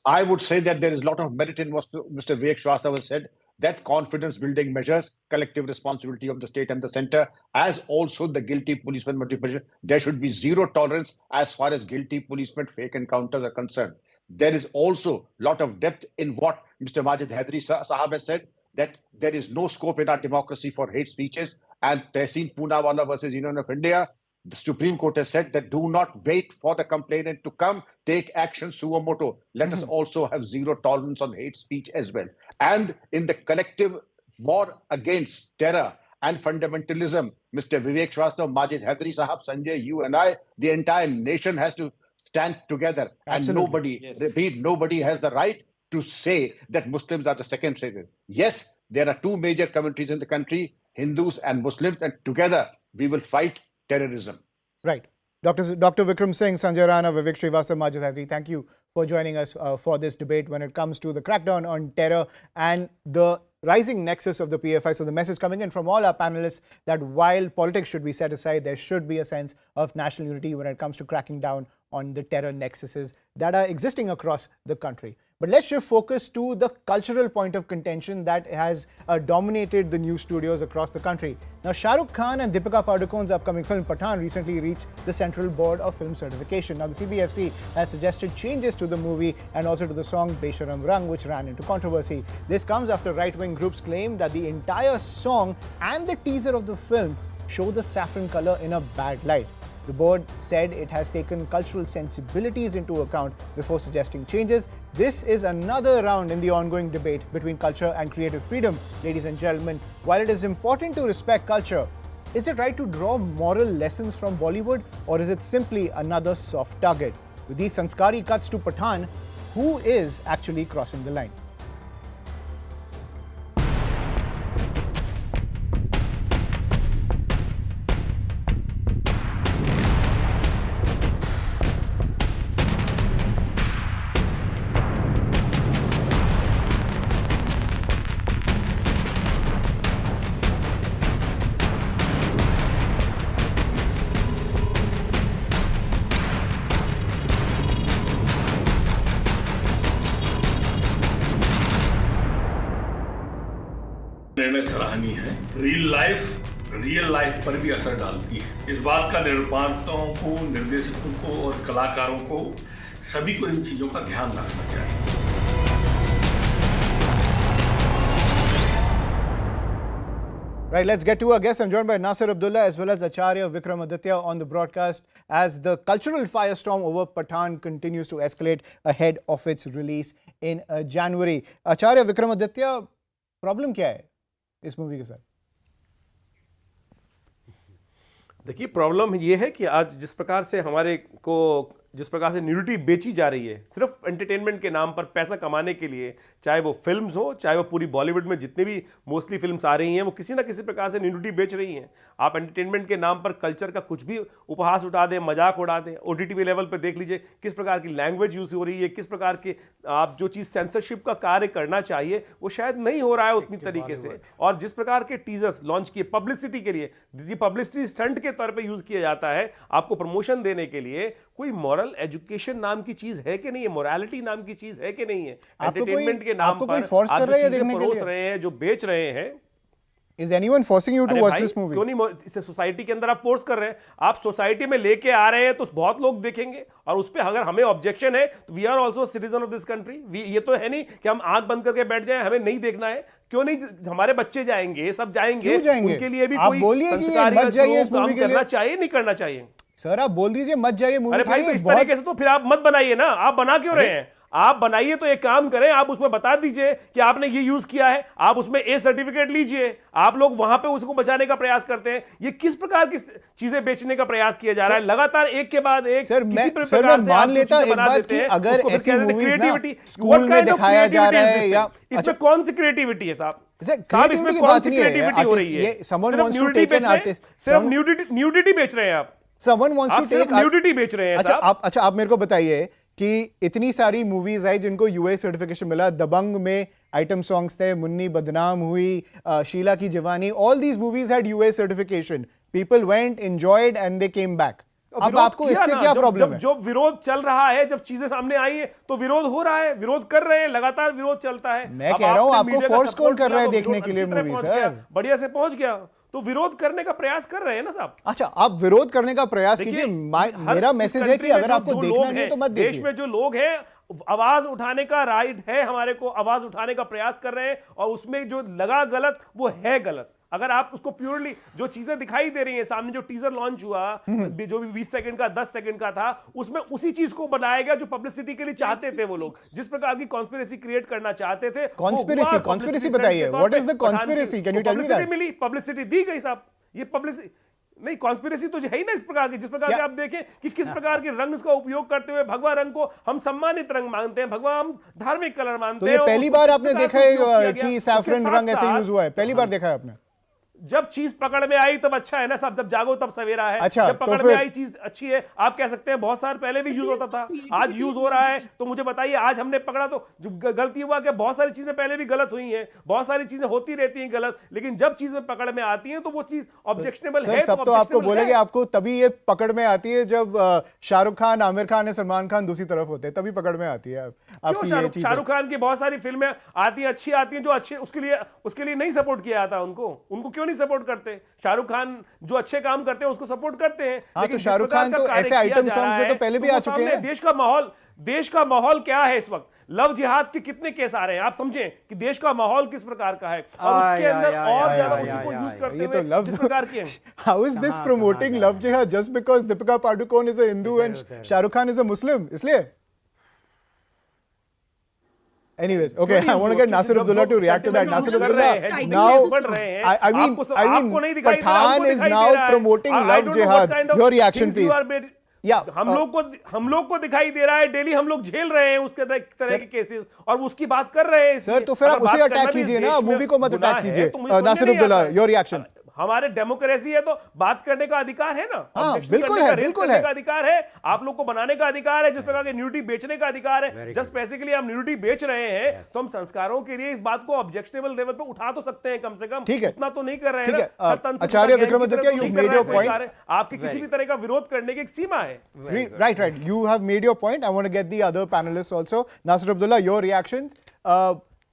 I would say that there is a lot of merit in what Mr. Vivek Srivastava said, that confidence-building measures, collective responsibility of the state and the center, as also the guilty policeman motivation. There should be zero tolerance as far as guilty policemen fake encounters are concerned. There is also a lot of depth in what Mr. Majid Hydari Sahab has said, that there is no scope in our democracy for hate speeches. And Tehseen Poonawalla versus Union of India, the Supreme Court has said that do not wait for the complainant to come, take action suo moto. Let us also have zero tolerance on hate speech as well. And in the collective war against terror and fundamentalism, Mr. Vivek Srivastava, Majid Hydari Sahab, Sanjay, you and I, the entire nation has to stand together. Absolutely. And nobody has the right to say that Muslims are the second rate. Yes, there are two major communities in the country, Hindus and Muslims, and together we will fight terrorism. Right. Dr. Vikram Singh, Sanjay Rana, Vivek Srivastava, Majid Hydari, thank you for joining us for this debate when it comes to the crackdown on terror and the rising nexus of the PFI. So the message coming in from all our panelists that while politics should be set aside, there should be a sense of national unity when it comes to cracking down on the terror nexuses that are existing across the country. But let's shift focus to the cultural point of contention that has dominated the news studios across the country. Now, Shah Rukh Khan and Deepika Padukone's upcoming film Pathaan recently reached the Central Board of Film Certification. Now, the CBFC has suggested changes to the movie and also to the song Besharam Rang, which ran into controversy. This comes after right-wing groups claimed that the entire song and the teaser of the film show the saffron color in a bad light. The board said it has taken cultural sensibilities into account before suggesting changes. This is another round in the ongoing debate between culture and creative freedom. Ladies and gentlemen, while it is important to respect culture, is it right to draw moral lessons from Bollywood, or is it simply another soft target? With these sanskari cuts to Pathaan, who is actually crossing the line? निर्णय सराहनीय है। Real life पर भी असर डालती है। इस बात का निर्माताओं को, निर्देशकों को और कलाकारों को, सभी को इन चीजों का ध्यान रखना चाहिए। Right, let's get to our guests. I'm joined by Nasir Abdullah as well as Acharya Vikramaditya on the broadcast as the cultural firestorm over Pathaan continues to escalate ahead of its release in January. Acharya Vikramaditya, problem क्या है इस movie के साथ? देखिए, problem ये है कि आज जिस प्रकार से जिस प्रकार से न्यूडिटी बेची जा रही है सिर्फ एंटरटेनमेंट के नाम पर पैसा कमाने के लिए, चाहे वो फिल्म्स हो, चाहे वो पूरी बॉलीवुड में जितने भी मोस्टली फिल्म्स आ रही हैं, वो किसी ना किसी प्रकार से न्यूडिटी बेच रही हैं। आप एंटरटेनमेंट के नाम पर कल्चर का कुछ भी उपहास उठा दें, मजाक उड़ा दें। ओटीटी लेवल पर देख लीजिए किस प्रकार की लैंग्वेज यूज हो रही है, किस प्रकार के आप जो चीज़ सेंसरशिप का कार्य करना चाहिए वो शायद नहीं हो रहा है उतनी तरीके से। और जिस प्रकार के टीजर्स लॉन्च किए पब्लिसिटी के लिए, पब्लिसिटी स्टंट के तौर पर यूज किया जाता है आपको प्रमोशन देने के लिए, कोई मॉरल एजुकेशन नाम की चीज है कि नहीं है, मोरालिटी नाम की चीज है कि नहीं है? एंटरटेनमेंट के नाम पर फोर्स कर रहे हैं, परोस रहे हैं, जो बेच रहे हैं। Is anyone forcing you to watch this movie? क्यों नहीं? इसे सोसाइटी के अंदर आप फोर्स कर रहे हैं, आप सोसाइटी में लेके आ रहे हैं तो बहुत लोग देखेंगे और उस पे अगर हमें ऑब्जेक्शन है तो we are also citizen of this country. ये तो है नहीं कि हम आंख बंद करके बैठ जाएं, हमें नहीं देखना है। क्यों नहीं? हमारे बच्चे जाएंगे, सब जाएंगे, उनके लिए भी कोई संस्कारी काम करना चाहिए, नहीं करना चाहिए। सर आप बोल दीजिए मत जाइए मूवी। अरे भाई, तो इस तरीके से तो फिर आप मत बनाइए ना। आप बना क्यों रहे हैं? आप बनाइए तो एक काम करें, आप उसमें बता दीजिए कि आपने ये यूज किया है, आप उसमें ए सर्टिफिकेट लीजिए। आप लोग वहां पे उसको बचाने का प्रयास करते हैं। ये किस प्रकार की चीजें बेचने का प्रयास किया जा रहा है लगातार, एक के बाद एक। सर मैं मान लेता एक बात कि अगर ऐसी मूवीज ना स्कूल में दिखाया जा रहा है या इसमें कौन सी क्रिएटिविटी है साहब? साहब इसमें कौन सी क्रिएटिविटी हो रही है? सिर्फ न्यूडिटी बेच रहे हैं आप। Someone wants to take nudity बेच रहे हैं साहब। अच्छा आप मेरे को बताइए कि इतनी सारी मूवीज आई जिनको यूएस सर्टिफिकेशन मिला। दबंग में आइटम सॉन्ग्स थे, मुन्नी बदनाम हुई, शीला की जवानी, all these movies had US certification. People went, enjoyed and they came back. अब आपको इससे क्या प्रॉब्लम है? जो विरोध चल रहा है, जब चीजें सामने आई है तो विरोध हो रहा है, विरोध कर रहे हैं, लगातार विरोध चलता है। मैं कह रहा हूं आपको फोर्स कौन कर रहा है देखने के लिए मूवी? सर बढ़िया से पहुंच गया तो विरोध करने का प्रयास कर रहे हैं ना साहब। अच्छा, आप विरोध करने का प्रयास कीजिए। मेरा मैसेज है कि अगर आपको देखना नहीं है तो मत देखिए। देश में जो लोग हैं, आवाज उठाने का राइट है, हमारे को आवाज उठाने का प्रयास कर रहे हैं और उसमें जो लगा गलत वो है गलत। अगर आप उसको प्योरली जो चीजें दिखाई दे रही हैं सामने, जो टीजर लॉन्च हुआ जो भी 20 सेकंड का 10 सेकंड का था, उसमें उसी चीज को बनाया गया जो पब्लिसिटी के लिए चाहते थे वो लोग, जिस प्रकार की कॉन्स्पिरेसी क्रिएट करना चाहते थे। कॉन्स्पिरेसी बताइए, what is the conspiracy? Can you tell me that? मिली, पब्लिसिटी दी गई साहब। ये पब्लिसिटी नहीं, कॉन्स्पिरेसी तो है ही ना इस प्रकार की। जिस प्रकार से आप देखें कि किस प्रकार के रंग का उपयोग करते हुए, भगवा रंग को हम सम्मानित रंग मानते हैं, भगवा हम धार्मिक कलर मानते हैं। तो ये पहली बार आपने देखा है कि सैफरन रंग ऐसे यूज हुआ है? पहली बार देखा है आपने? जब चीज पकड़ में आई तब अच्छा है ना सब, जब जागो तब सवेरा है। अच्छा, जब पकड़ में आई चीज अच्छी है, आप कह सकते हैं बहुत साल पहले भी यूज होता था, आज यूज हो रहा है, तो मुझे बताइए आज हमने पकड़ा तो जो गलती हुआ कि बहुत सारी चीजें पहले भी गलत हुई हैं, बहुत सारी चीजें होती रहती हैं गलत, लेकिन जब चीज में पकड़ में आती है तो वो चीज ऑब्जेक्शनेबल है। सब तो आपको बोलेंगे, आपको तभी ये पकड़ में आती है जब शाहरुख खान, आमिर खान, सलमान खान दूसरी तरफ होते हैं, तभी पकड़ में आती है आपकी। शाहरुख खान की बहुत सारी फिल्में आती हैं, अच्छी आती हैं, जो अच्छे उसके लिए नहीं सपोर्ट किया जाता उनको क्यों नहीं सपोर्ट करते? शाहरुख खान जो अच्छे काम करते हैं उसको सपोर्ट करते हैं। लेकिन शाहरुख खान तो ऐसे आइटम सॉन्ग्स में तो पहले भी आ चुके हैं। देश का माहौल क्या है इस वक्त? लव जिहाद के कितने केस आ रहे हैं? आप समझें कि देश का माहौल किस प्रकार का है, और उसके अंदर और ज्यादा उसी को यूज करते हुए किस प्रकार की है। How is this promoting love jihad just because Deepika Padukone is a Hindu and Shahrukh Khan is a Muslim? इसलिए Anyways, okay, I want to get Nasir Abdullah to react to that. Nasir Abdullah, now, I mean, Pathaan is now promoting love jihad. Your reaction, please. Yeah, हम लोग को दिखाई दे रहा है, daily हम लोग झेल रहे हैं उसके तरह के केसेस, और उसकी बात कर रहे हैं। सर, तो फिर आप उसे अटैक कीजिए ना, मूवी को मत अटैक कीजिए। Nasir Abdullah, your reaction. हमारे डेमोक्रेसी है तो बात करने का अधिकार है ना, बिल्कुल है, बिल्कुल है, का अधिकार है, आप लोग को बनाने का अधिकार है, जिस प्रकार के न्यूडिटी बेचने का अधिकार है। जस्ट पैसे के लिए हम न्यूडिटी बेच रहे हैं तो हम संस्कारों के लिए इस बात को ऑब्जेक्शनेबल लेवल पे उठा तो सकते हैं, कम से कम ठीक है, उतना तो नहीं कर रहे हैं। Acharya Vikramaditya, you made your point. आपकी किसी भी तरह का विरोध करने की एक सीमा है। Right, you have made your point. I want to get the other panelist also. Nasir Abdullah, your reaction.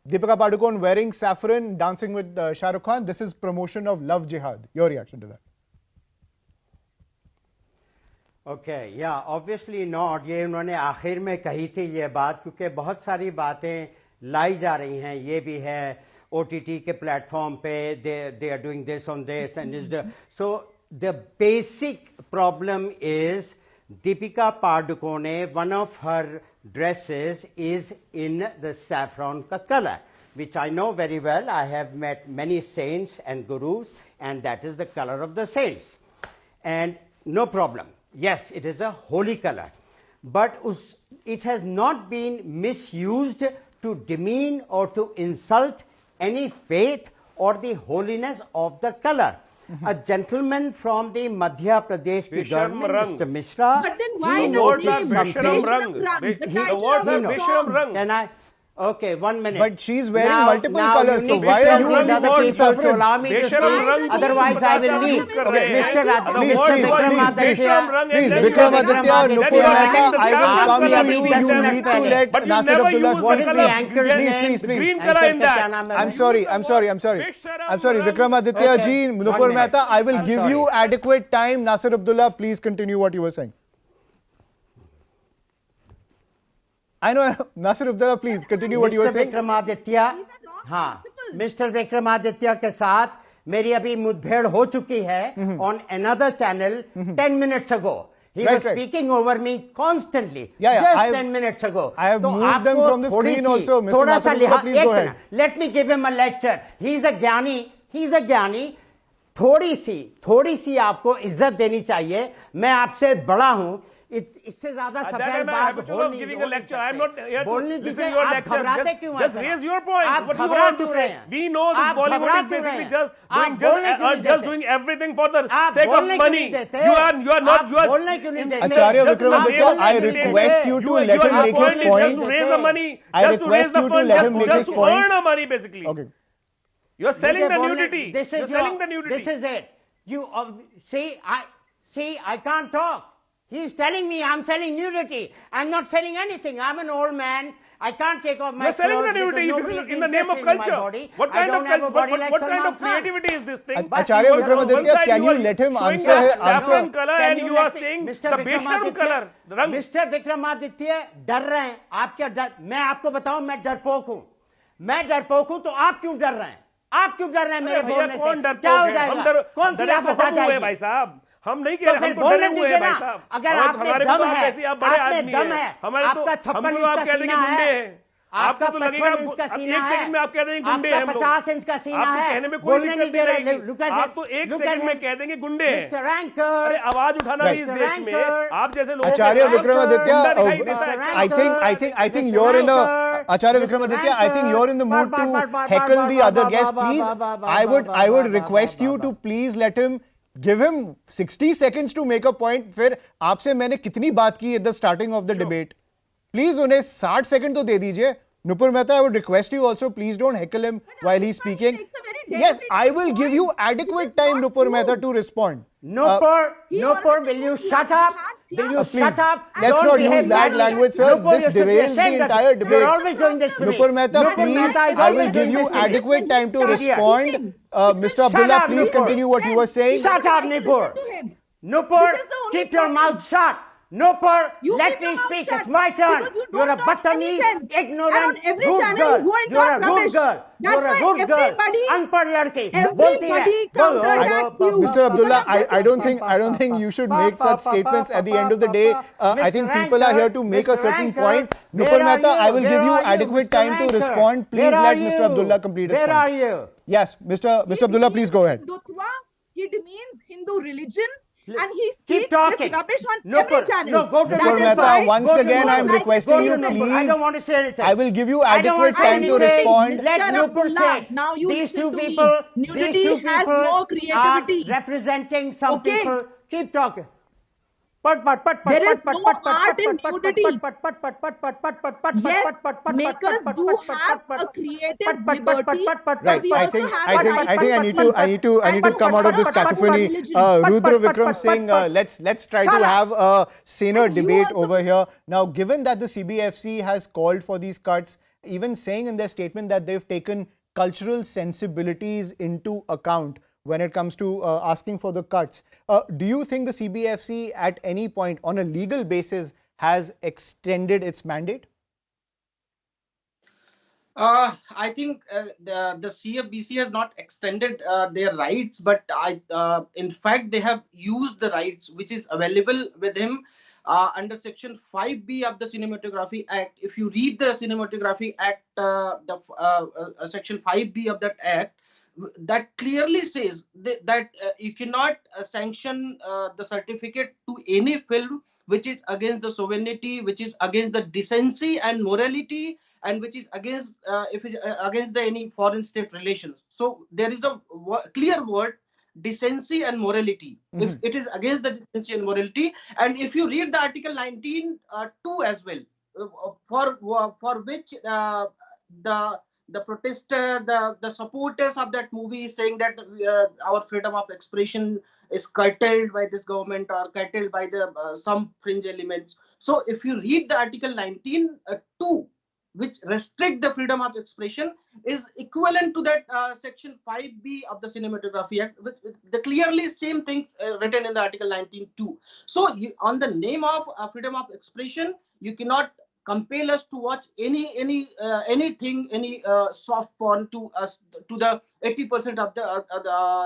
Deepika Padukone wearing saffron, dancing with Shah Rukh Khan. This is promotion of love jihad. Your reaction to that? Okay, yeah, obviously not. ये उन्होंने आखिर में कही थी ये बात, क्योंकि बहुत सारी बातें लाई जा रही हैं। ये भी है OTT के प्लेटफॉर्म पे they are doing this on this and is the so the basic problem is Deepika Padukone, one of her dresses is in the saffron color, which I know very well. I have met many saints and gurus, and that is the color of the saints. And no problem. Yes, it is a holy color. But it has not been misused to demean or to insult any faith or the holiness of the color. A gentleman from the Madhya Pradesh government, Mr. Mishra. But then why the words are Beshram Rang? The words are Beshram Rang. Can I? Okay, 1 minute. But she's wearing multiple colors, so why are you only picking saffron? Otherwise, I will leave. Please, Vikramaditya, Nupur Mehta, I will come to you. You need to let Nasir Abdullah speak, please. Green color in that. I'm sorry, Vikramaditya ji, Nupur Mehta, I will give you adequate time. Nasir Abdullah, please continue what you were saying. I know, Nasir Abdullah, please continue what you were saying. Vikramaditya, हाँ, mister Vikramaditya के साथ मेरी अभी मुठभेड़ हो चुकी है on another channel 10 minutes ago. He was speaking over me constantly. Just 10 minutes ago. I have moved them from the screen also. Mr. Nasir Abdullah, please go ahead. Let me give him a lecture. He's a ज्ञानी. थोड़ी सी आपको इज्जत देनी चाहिए. मैं आपसे बड़ा हूँ. इससे ज्यादा सफेद बात बोलनी giving a lecture. I'm not here to listen to your lecture. Just raise your point. What you want to say? We know this Bollywood is basically just doing everything for the sake of money. You are not. Acharya Vikramaditya, I request you to let him make his point. Just to raise the money. I request you to let him make his point. Just to earn money, basically. Okay. You are selling the nudity. You're selling the nudity. This is it. You see, I can't talk. He's telling me I'm selling nudity. I'm not selling anything. I'm an old man. I can't take off my clothes. You're selling the nudity. This is in the name of culture. What kind of creativity is this thing? Acharya Vikramaditya, can you let him answer? Saffron color and you are saying the Beshram color. Mr. Vikramaditya, डर रहे हैं. आप क्या डर? मैं आपको बताऊं, मैं डरपोक हूं. तो आप क्यों डर रहे हैं? आप क्यों डर रहे हैं मेरे बोलने से? क्या हो जाएगा? कौन सी आप बता जाइए भाई साहब? हम नहीं कह रहे, हम तो डरे हुए हैं भाई साहब। अगर आपने दम है, आप बड़े आदमी हैं, हमारे तो हमको आप कह देंगे गुंडे हैं। आपको तो लगेगा अब एक सेकंड में आप कह देंगे गुंडे हैं हम लोग। 50 इंच का सीना आपको है, कहने में कोई दिक्कत नहीं रहेगी। आप तो एक सेकंड में कह देंगे गुंडे हैं। अरे आवाज उठाना भी इस देश में आप जैसे लोग। Acharya Vikramaditya, I think you're in a Acharya Vikramaditya, I think you're in the mood to heckle the other guest. Please, I would request you to please let him. Give him 60 seconds to make a point. फिर आपसे मैंने कितनी बात की at the starting of the debate. Please उन्हें 60 second तो दे दीजिए. Nupur Mehta, I would request you also, please don't heckle him while he's speaking. Yes, I will give you adequate time, Nupur Mehta, to respond. Nupur, will you shut up? Will you shut up? Let's not use that language, sir. This derails the entire debate. You're always doing this to me. Nupur Mehta, please, I will give you adequate time to respond. Mr. Abdullah, please continue what you were saying. Shut up, Nupur. Nupur, keep your mouth shut. Nupur, let me speak. It's my turn. You're a buttonese, ignorant, rude girl. You're a rude girl. You're a rude girl. Unpad ladki. Bolti hai. Mr. Abdullah, I don't think you should make such statements at the end of the day. I think people are here to make a certain point. Nupur Mehta, I will give you adequate time to respond. Please let Mr. Abdullah complete his point. Where are you? Yes, Mr. Abdullah, please go ahead. Hindutva, it means Hindu religion. And he keep speaks talking. This rubbish on every channel. No, go to Nupur Mehta, once again I am requesting you, please. I don't want to say anything. I will give you adequate time to respond. Let Nupur say. Now you these two listen to people, me. Nudity has no creativity. Are representing some people. Keep talking. There is no art in nudity. Yes, makers do have a creative liberty. Right. I think I need to come out of this cacophony. Rudra Vikram Singh, let's try to have a saner debate over here. Now, given that the CBFC has called for these cuts, even saying in their statement that they've taken cultural sensibilities into account when it comes to asking for the cuts. Do you think the CBFC at any point on a legal basis has extended its mandate? I think the CFBC has not extended their rights, but in fact they have used the rights which is available with him under Section 5B of the Cinematography Act. If you read the Cinematography Act, Section 5B of that Act, that clearly says that you cannot sanction the certificate to any film which is against the sovereignty, which is against the decency and morality, and which is against against any foreign state relations. So there is a clear word, decency and morality. If it is against the decency and morality, and if you read the Article 19(2) as well, for which the protester, the supporters of that movie is saying that our freedom of expression is curtailed by this government or curtailed by the some fringe elements. So if you read the Article 19(2), which restrict the freedom of expression, is equivalent to that Section 5B of the Cinematography Act, with the clearly same things written in the Article 19(2). So on the name of freedom of expression, you cannot compel us to watch anything, any soft porn to us, to the 80% of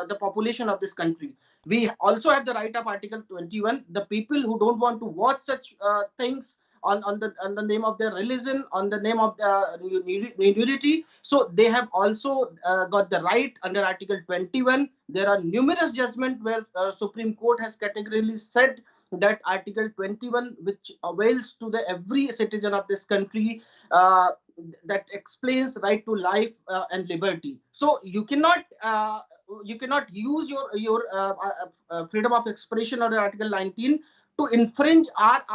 the population of this country. We also have the right of Article 21. The people who don't want to watch such things on the name of their religion, on the name of nudity, so they have also got the right under Article 21. There are numerous judgments where Supreme Court has categorically said that Article 21, which avails to every citizen of this country, that explains right to life and liberty. So you cannot use your freedom of expression under Article 19 to infringe our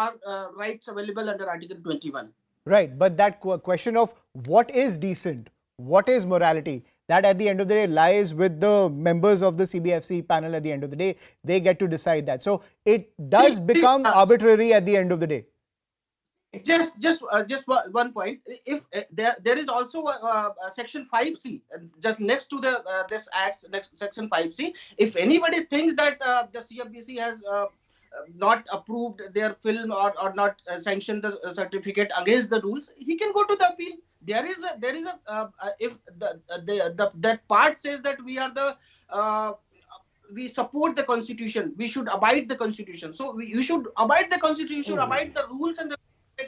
rights available under Article 21. Right, but that question of what is decent, what is morality, that at the end of the day lies with the members of the CBFC panel. At the end of the day, they get to decide that. So it does become arbitrary at the end of the day. Just one point. If there is also Section 5C just next to the this Act, Section 5C. If anybody thinks that the CFBC has not approved their film or not sanctioned the certificate against the rules, he can go to the appeal. There is a if that part says that we are the we support the Constitution, we should abide the Constitution. So you should abide the Constitution, abide the rules and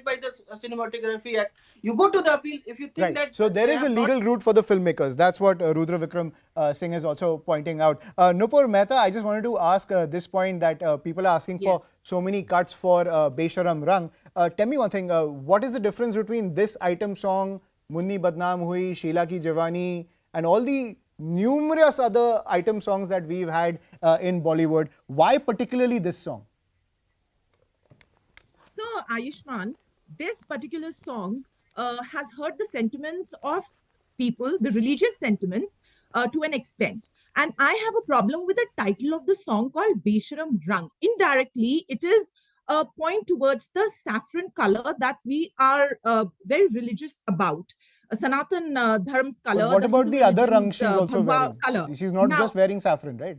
by the Cinematography Act. You go to the appeal if you think that. So there is a legal route for the filmmakers. That's what Rudra Vikram Singh is also pointing out. Nupur Mehta, I just wanted to ask this point that people are asking for so many cuts for Besharam Rang. Tell me one thing. What is the difference between this item song, Munni Badnaam Hui, Sheila Ki Jawani, and all the numerous other item songs that we've had in Bollywood? Why particularly this song? So, Ayushman, this particular song has hurt the sentiments of people, the religious sentiments, to an extent. And I have a problem with the title of the song called Besharam Rang. Indirectly, it is a point towards the saffron color that we are very religious about. Sanatan Dharm's color. But what about the other rang she's also wearing? Color. She's not just wearing saffron, right?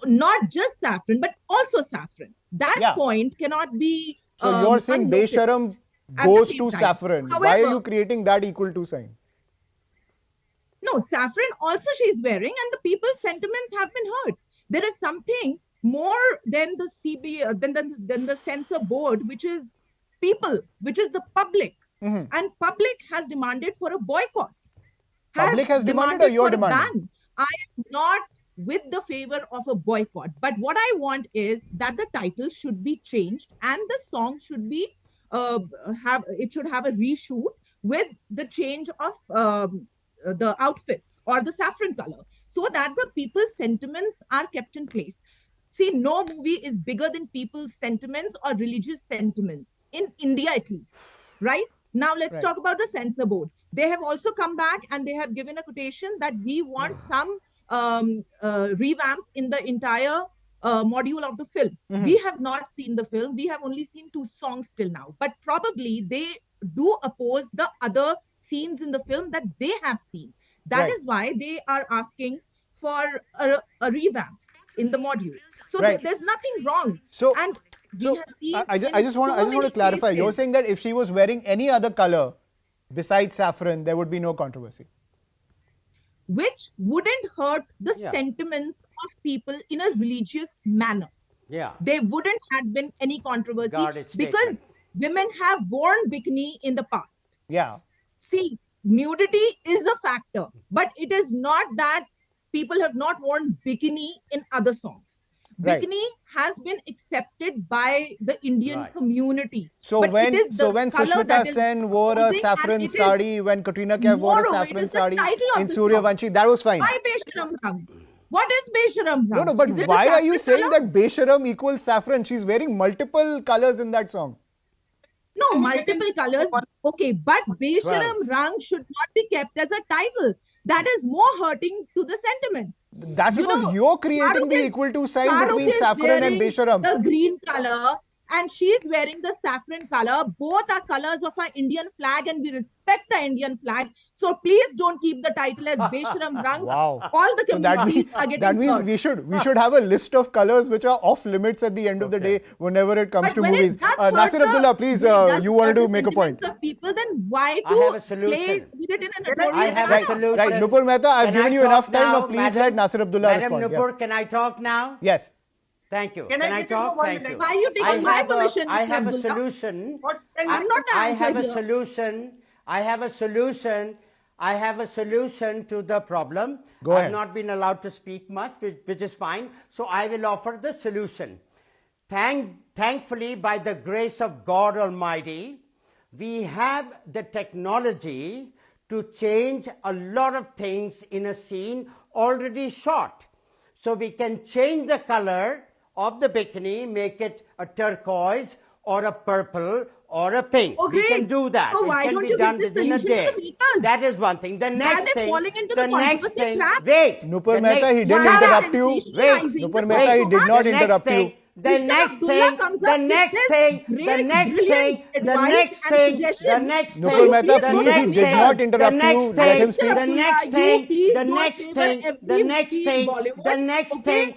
Not just saffron, but also saffron. That point cannot be. So you're saying Besharam goes to saffron. However, why are you creating that equal to sign? No, saffron also she's wearing, and the people's sentiments have been hurt. There is something more than the than the censor board, which is people, which is the public. And public has demanded for a boycott. Public has demanded or you're demanding? I am not with the favor of a boycott. But what I want is that the title should be changed and the song should be should have a reshoot with the change of the outfits or the saffron color, so that the people's sentiments are kept in place. See, no movie is bigger than people's sentiments or religious sentiments, in India at least, right? Now let's talk about the censor board. They have also come back and they have given a quotation that we want some revamp in the entire module of the film. We have not seen the film. We have only seen 2 songs till now. But probably they do oppose the other scenes in the film that they have seen. That is why they are asking for a revamp in the module. So there's nothing wrong. I just want to clarify. You're saying that if she was wearing any other color besides saffron, there would be no controversy. Which wouldn't hurt the sentiments of people in a religious manner. There wouldn't have been any controversy because women have worn bikini in the past. See, nudity is a factor, but it is not that people have not worn bikini in other songs. Bikini has been accepted by the Indian community. So when Sushmita Sen wore a saffron sari, when Katrina Kaif wore a saffron sari in Suryavanshi, that was fine. Why Besharam Rang? What is Besharam Rang? No, but why are you saying that Besharam equals saffron? She's wearing multiple colors in that song. No, multiple colors. Okay, but Besharam Rang should not be kept as a title. That is more hurting to the sentiments. That's because you're creating the equal to sign between saffron and Besharam. The green color and she's wearing the saffron color. Both are colors of our Indian flag and we respect the Indian flag. So please don't keep the title as Besharam Rang. Wow. All the communities are getting that means we should have a list of colors which are off limits at the end of the day whenever it comes to movies. Nasir Abdullah, please, you wanted to make a point. Of people, then why to play with it in a notorious I have a solution. Right, Nupur Mehta, I've given you enough time. Now please let Nasir Abdullah respond. Madam Nupur, can I talk now? Yes. Thank you. Can I talk? Thank you. Why are you taking my permission? I have a solution. I have a solution. I have a solution. I have a solution to the problem. Go ahead. I've not been allowed to speak much, which is fine. So I will offer the solution. Thankfully, by the grace of God Almighty, we have the technology to change a lot of things in a scene already shot. So we can change the color of the bikini, make it a turquoise or a purple or a pink. Okay. We can do that. So it can be done within a day. That is one thing. The next thing, wait. Nupur Mehta, he didn't interrupt you. Wait. Nupur Mehta, he did not interrupt you. The next thing. Nupur Mehta, please, he did not interrupt you. Let him speak.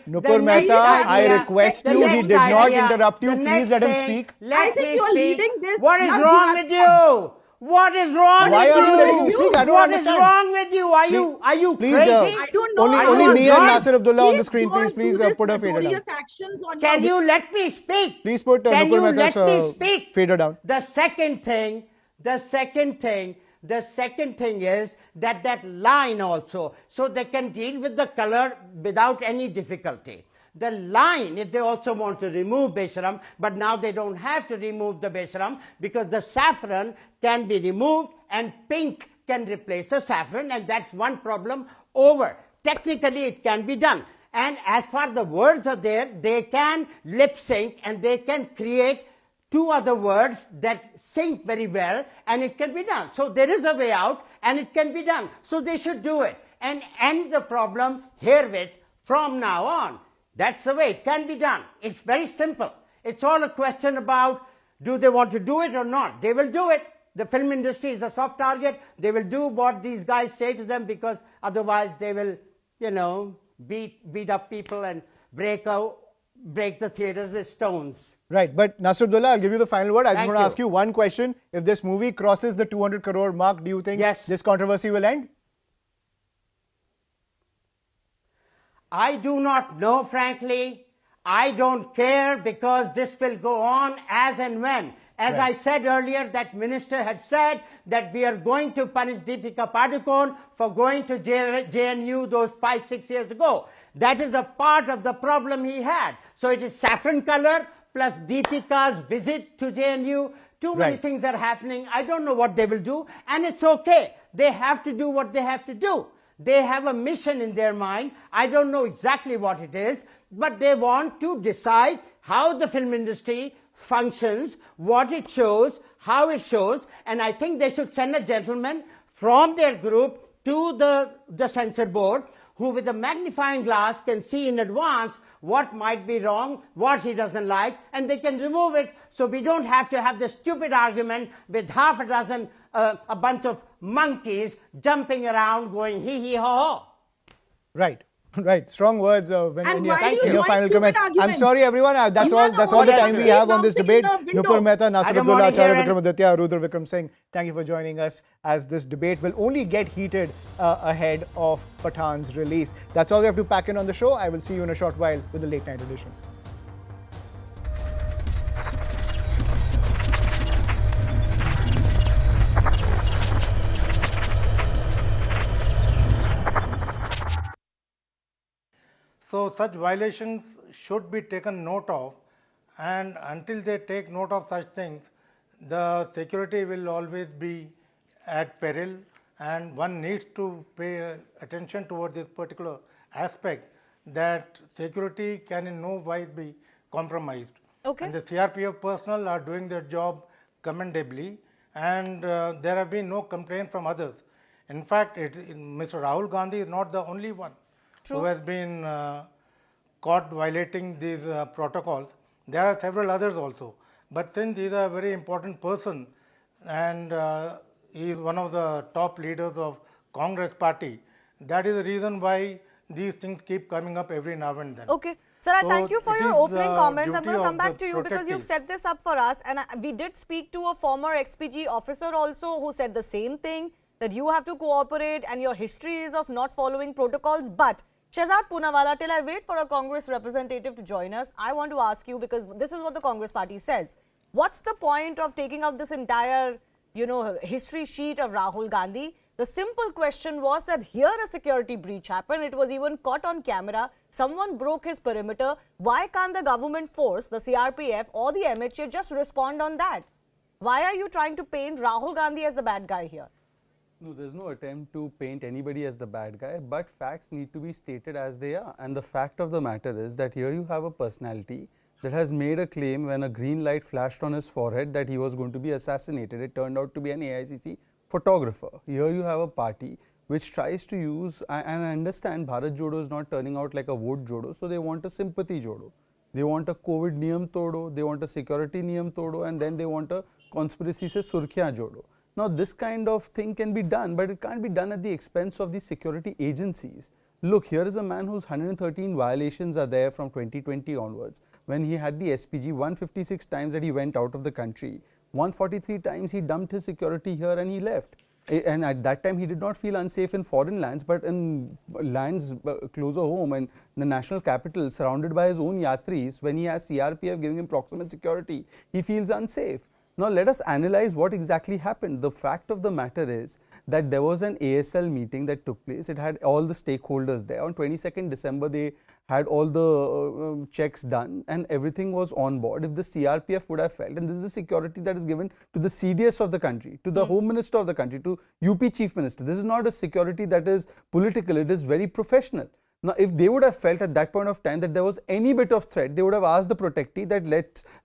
Nupur Mehta, I request you, he did not interrupt you. Please let him speak. I think you're leading this. What is wrong with you? What is wrong Why with aren't you letting him speak? I don't What understand. is wrong with you? Are you Please, crazy? I don't know. only me and Nasir Abdullah on the screen. Please put her fader down. Actions on Can you let me speak? Please put Can Nupur you Mehta's let me speak? fader down. The second thing is that line also, so they can deal with the color without any difficulty. The line, if they also want to remove Besharam, but now they don't have to remove the Besharam because the saffron can be removed and pink can replace the saffron, and that's one problem over. Technically it can be done. And as far the words are there, they can lip sync and they can create two other words that sync very well, and it can be done. So there is a way out and it can be done. So they should do it and end the problem herewith from now on. That's the way it can be done. It's very simple. It's all a question about do they want to do it or not. They will do it. The film industry is a soft target. They will do what these guys say to them because otherwise they will, beat up people and break the theaters with stones. Right, but Nasir Abdullah, I'll give you the final word. I just want to ask you one question. If this movie crosses the 200 crore mark, do you think this controversy will end? I do not know, frankly. I don't care because this will go on as and when. As I said earlier, that minister had said that we are going to punish Deepika Padukone for going to JNU those 5-6 years ago. That is a part of the problem he had. So it is saffron color plus Deepika's visit to JNU. Too many things are happening. I don't know what they will do, and it's okay. They have to do what they have to do. They have a mission in their mind. I don't know exactly what it is, but they want to decide how the film industry functions, what it shows, how it shows, and I think they should send a gentleman from their group to the censor board who with a magnifying glass can see in advance what might be wrong, what he doesn't like, and they can remove it so we don't have to have this stupid argument with half a dozen, a bunch of monkeys jumping around going hee hee ho ho. Right. Right, strong words in your final comments. I'm arguments? sorry, everyone. That's all the time we have on this debate. Nupur Mehta, Nasir Abdullah, Acharya Vikramaditya, Rudra Vikram Singh. Thank you for joining us as this debate will only get heated ahead of Pathaan's release. That's all we have to pack in on the show. I will see you in a short while with the late night edition. So such violations should be taken note of, and until they take note of such things, the security will always be at peril, and one needs to pay attention towards this particular aspect, that security can in no wise be compromised. Okay. And the CRPF personnel are doing their job commendably, and there have been no complaint from others. In fact, Mr. Rahul Gandhi is not the only one who has been caught violating these protocols. There are several others also. But since he is a very important person and he is one of the top leaders of Congress party, that is the reason why these things keep coming up every now and then. Okay. Sir, I thank you for your opening comments. I'm going to come back to you because you've set this up for us. And we did speak to a former XPG officer also who said the same thing, that you have to cooperate and your history is of not following protocols. But Shehzad Poonawalla, till I wait for a Congress representative to join us, I want to ask you, because this is what the Congress party says. What's the point of taking out this entire, history sheet of Rahul Gandhi? The simple question was that here a security breach happened. It was even caught on camera. Someone broke his perimeter. Why can't the government force, the CRPF or the MHA just respond on that? Why are you trying to paint Rahul Gandhi as the bad guy here? No, there's no attempt to paint anybody as the bad guy, but facts need to be stated as they are. And the fact of the matter is that here you have a personality that has made a claim when a green light flashed on his forehead that he was going to be assassinated. It turned out to be an AICC photographer. Here you have a party which tries to use, and I understand Bharat Jodo is not turning out like a vote Jodo, so they want a sympathy Jodo. They want a COVID niyam todo, they want a security niyam todo, and then they want a conspiracy se surkhiyan jodo. Now this kind of thing can be done, but it can't be done at the expense of the security agencies. look, here is a man whose 113 violations are there from 2020 onwards. When he had the SPG, 156 times that he went out of the country, 143 times he dumped his security here and he left. And at that time he did not feel unsafe in foreign lands, but in lands closer home and the national capital, surrounded by his own yatris, when he has CRPF giving him proximate security, he feels unsafe. Now let us analyze what exactly happened. The fact of the matter is that there was an ASL meeting that took place. It had all the stakeholders there. On 22nd December, they had all the checks done and everything was on board. If the CRPF would have felt, and this is the security that is given to the CDS of the country, to the Home Minister of the country, to UP Chief Minister. This is not a security that is political, it is very professional. Now, if they would have felt at that point of time that there was any bit of threat, they would have asked the protectee that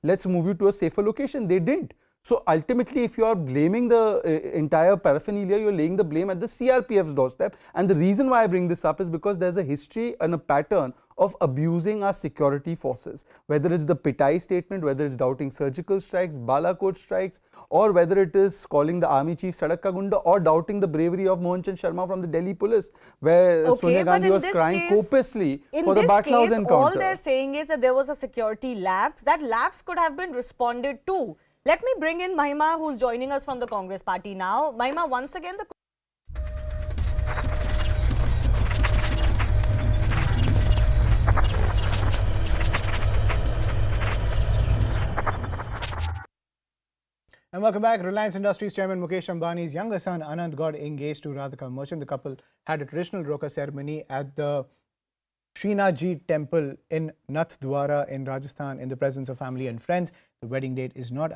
let's move you to a safer location. They didn't. So ultimately, if you are blaming the entire paraphernalia, you are laying the blame at the CRPF's doorstep. And the reason why I bring this up is because there is a history and a pattern of abusing our security forces, whether it's the Pitai statement, whether it's doubting surgical strikes, Balakot strikes, or whether it is calling the army chief Sadak Ka Gunda, or doubting the bravery of Mohan Chand Sharma from the Delhi police, where Sonia Gandhi was crying copiously for the Batla House encounter. All they're saying is that there was a security lapse. That lapse could have been responded to. Let me bring in Mahima, who's joining us from the Congress party now. Mahima, once again, And welcome back. Reliance Industries Chairman Mukesh Ambani's younger son Anand got engaged to Radhika Merchant. The couple had a traditional roka ceremony at the Srinathji temple in Nathdwara in Rajasthan in the presence of family and friends. The wedding date is not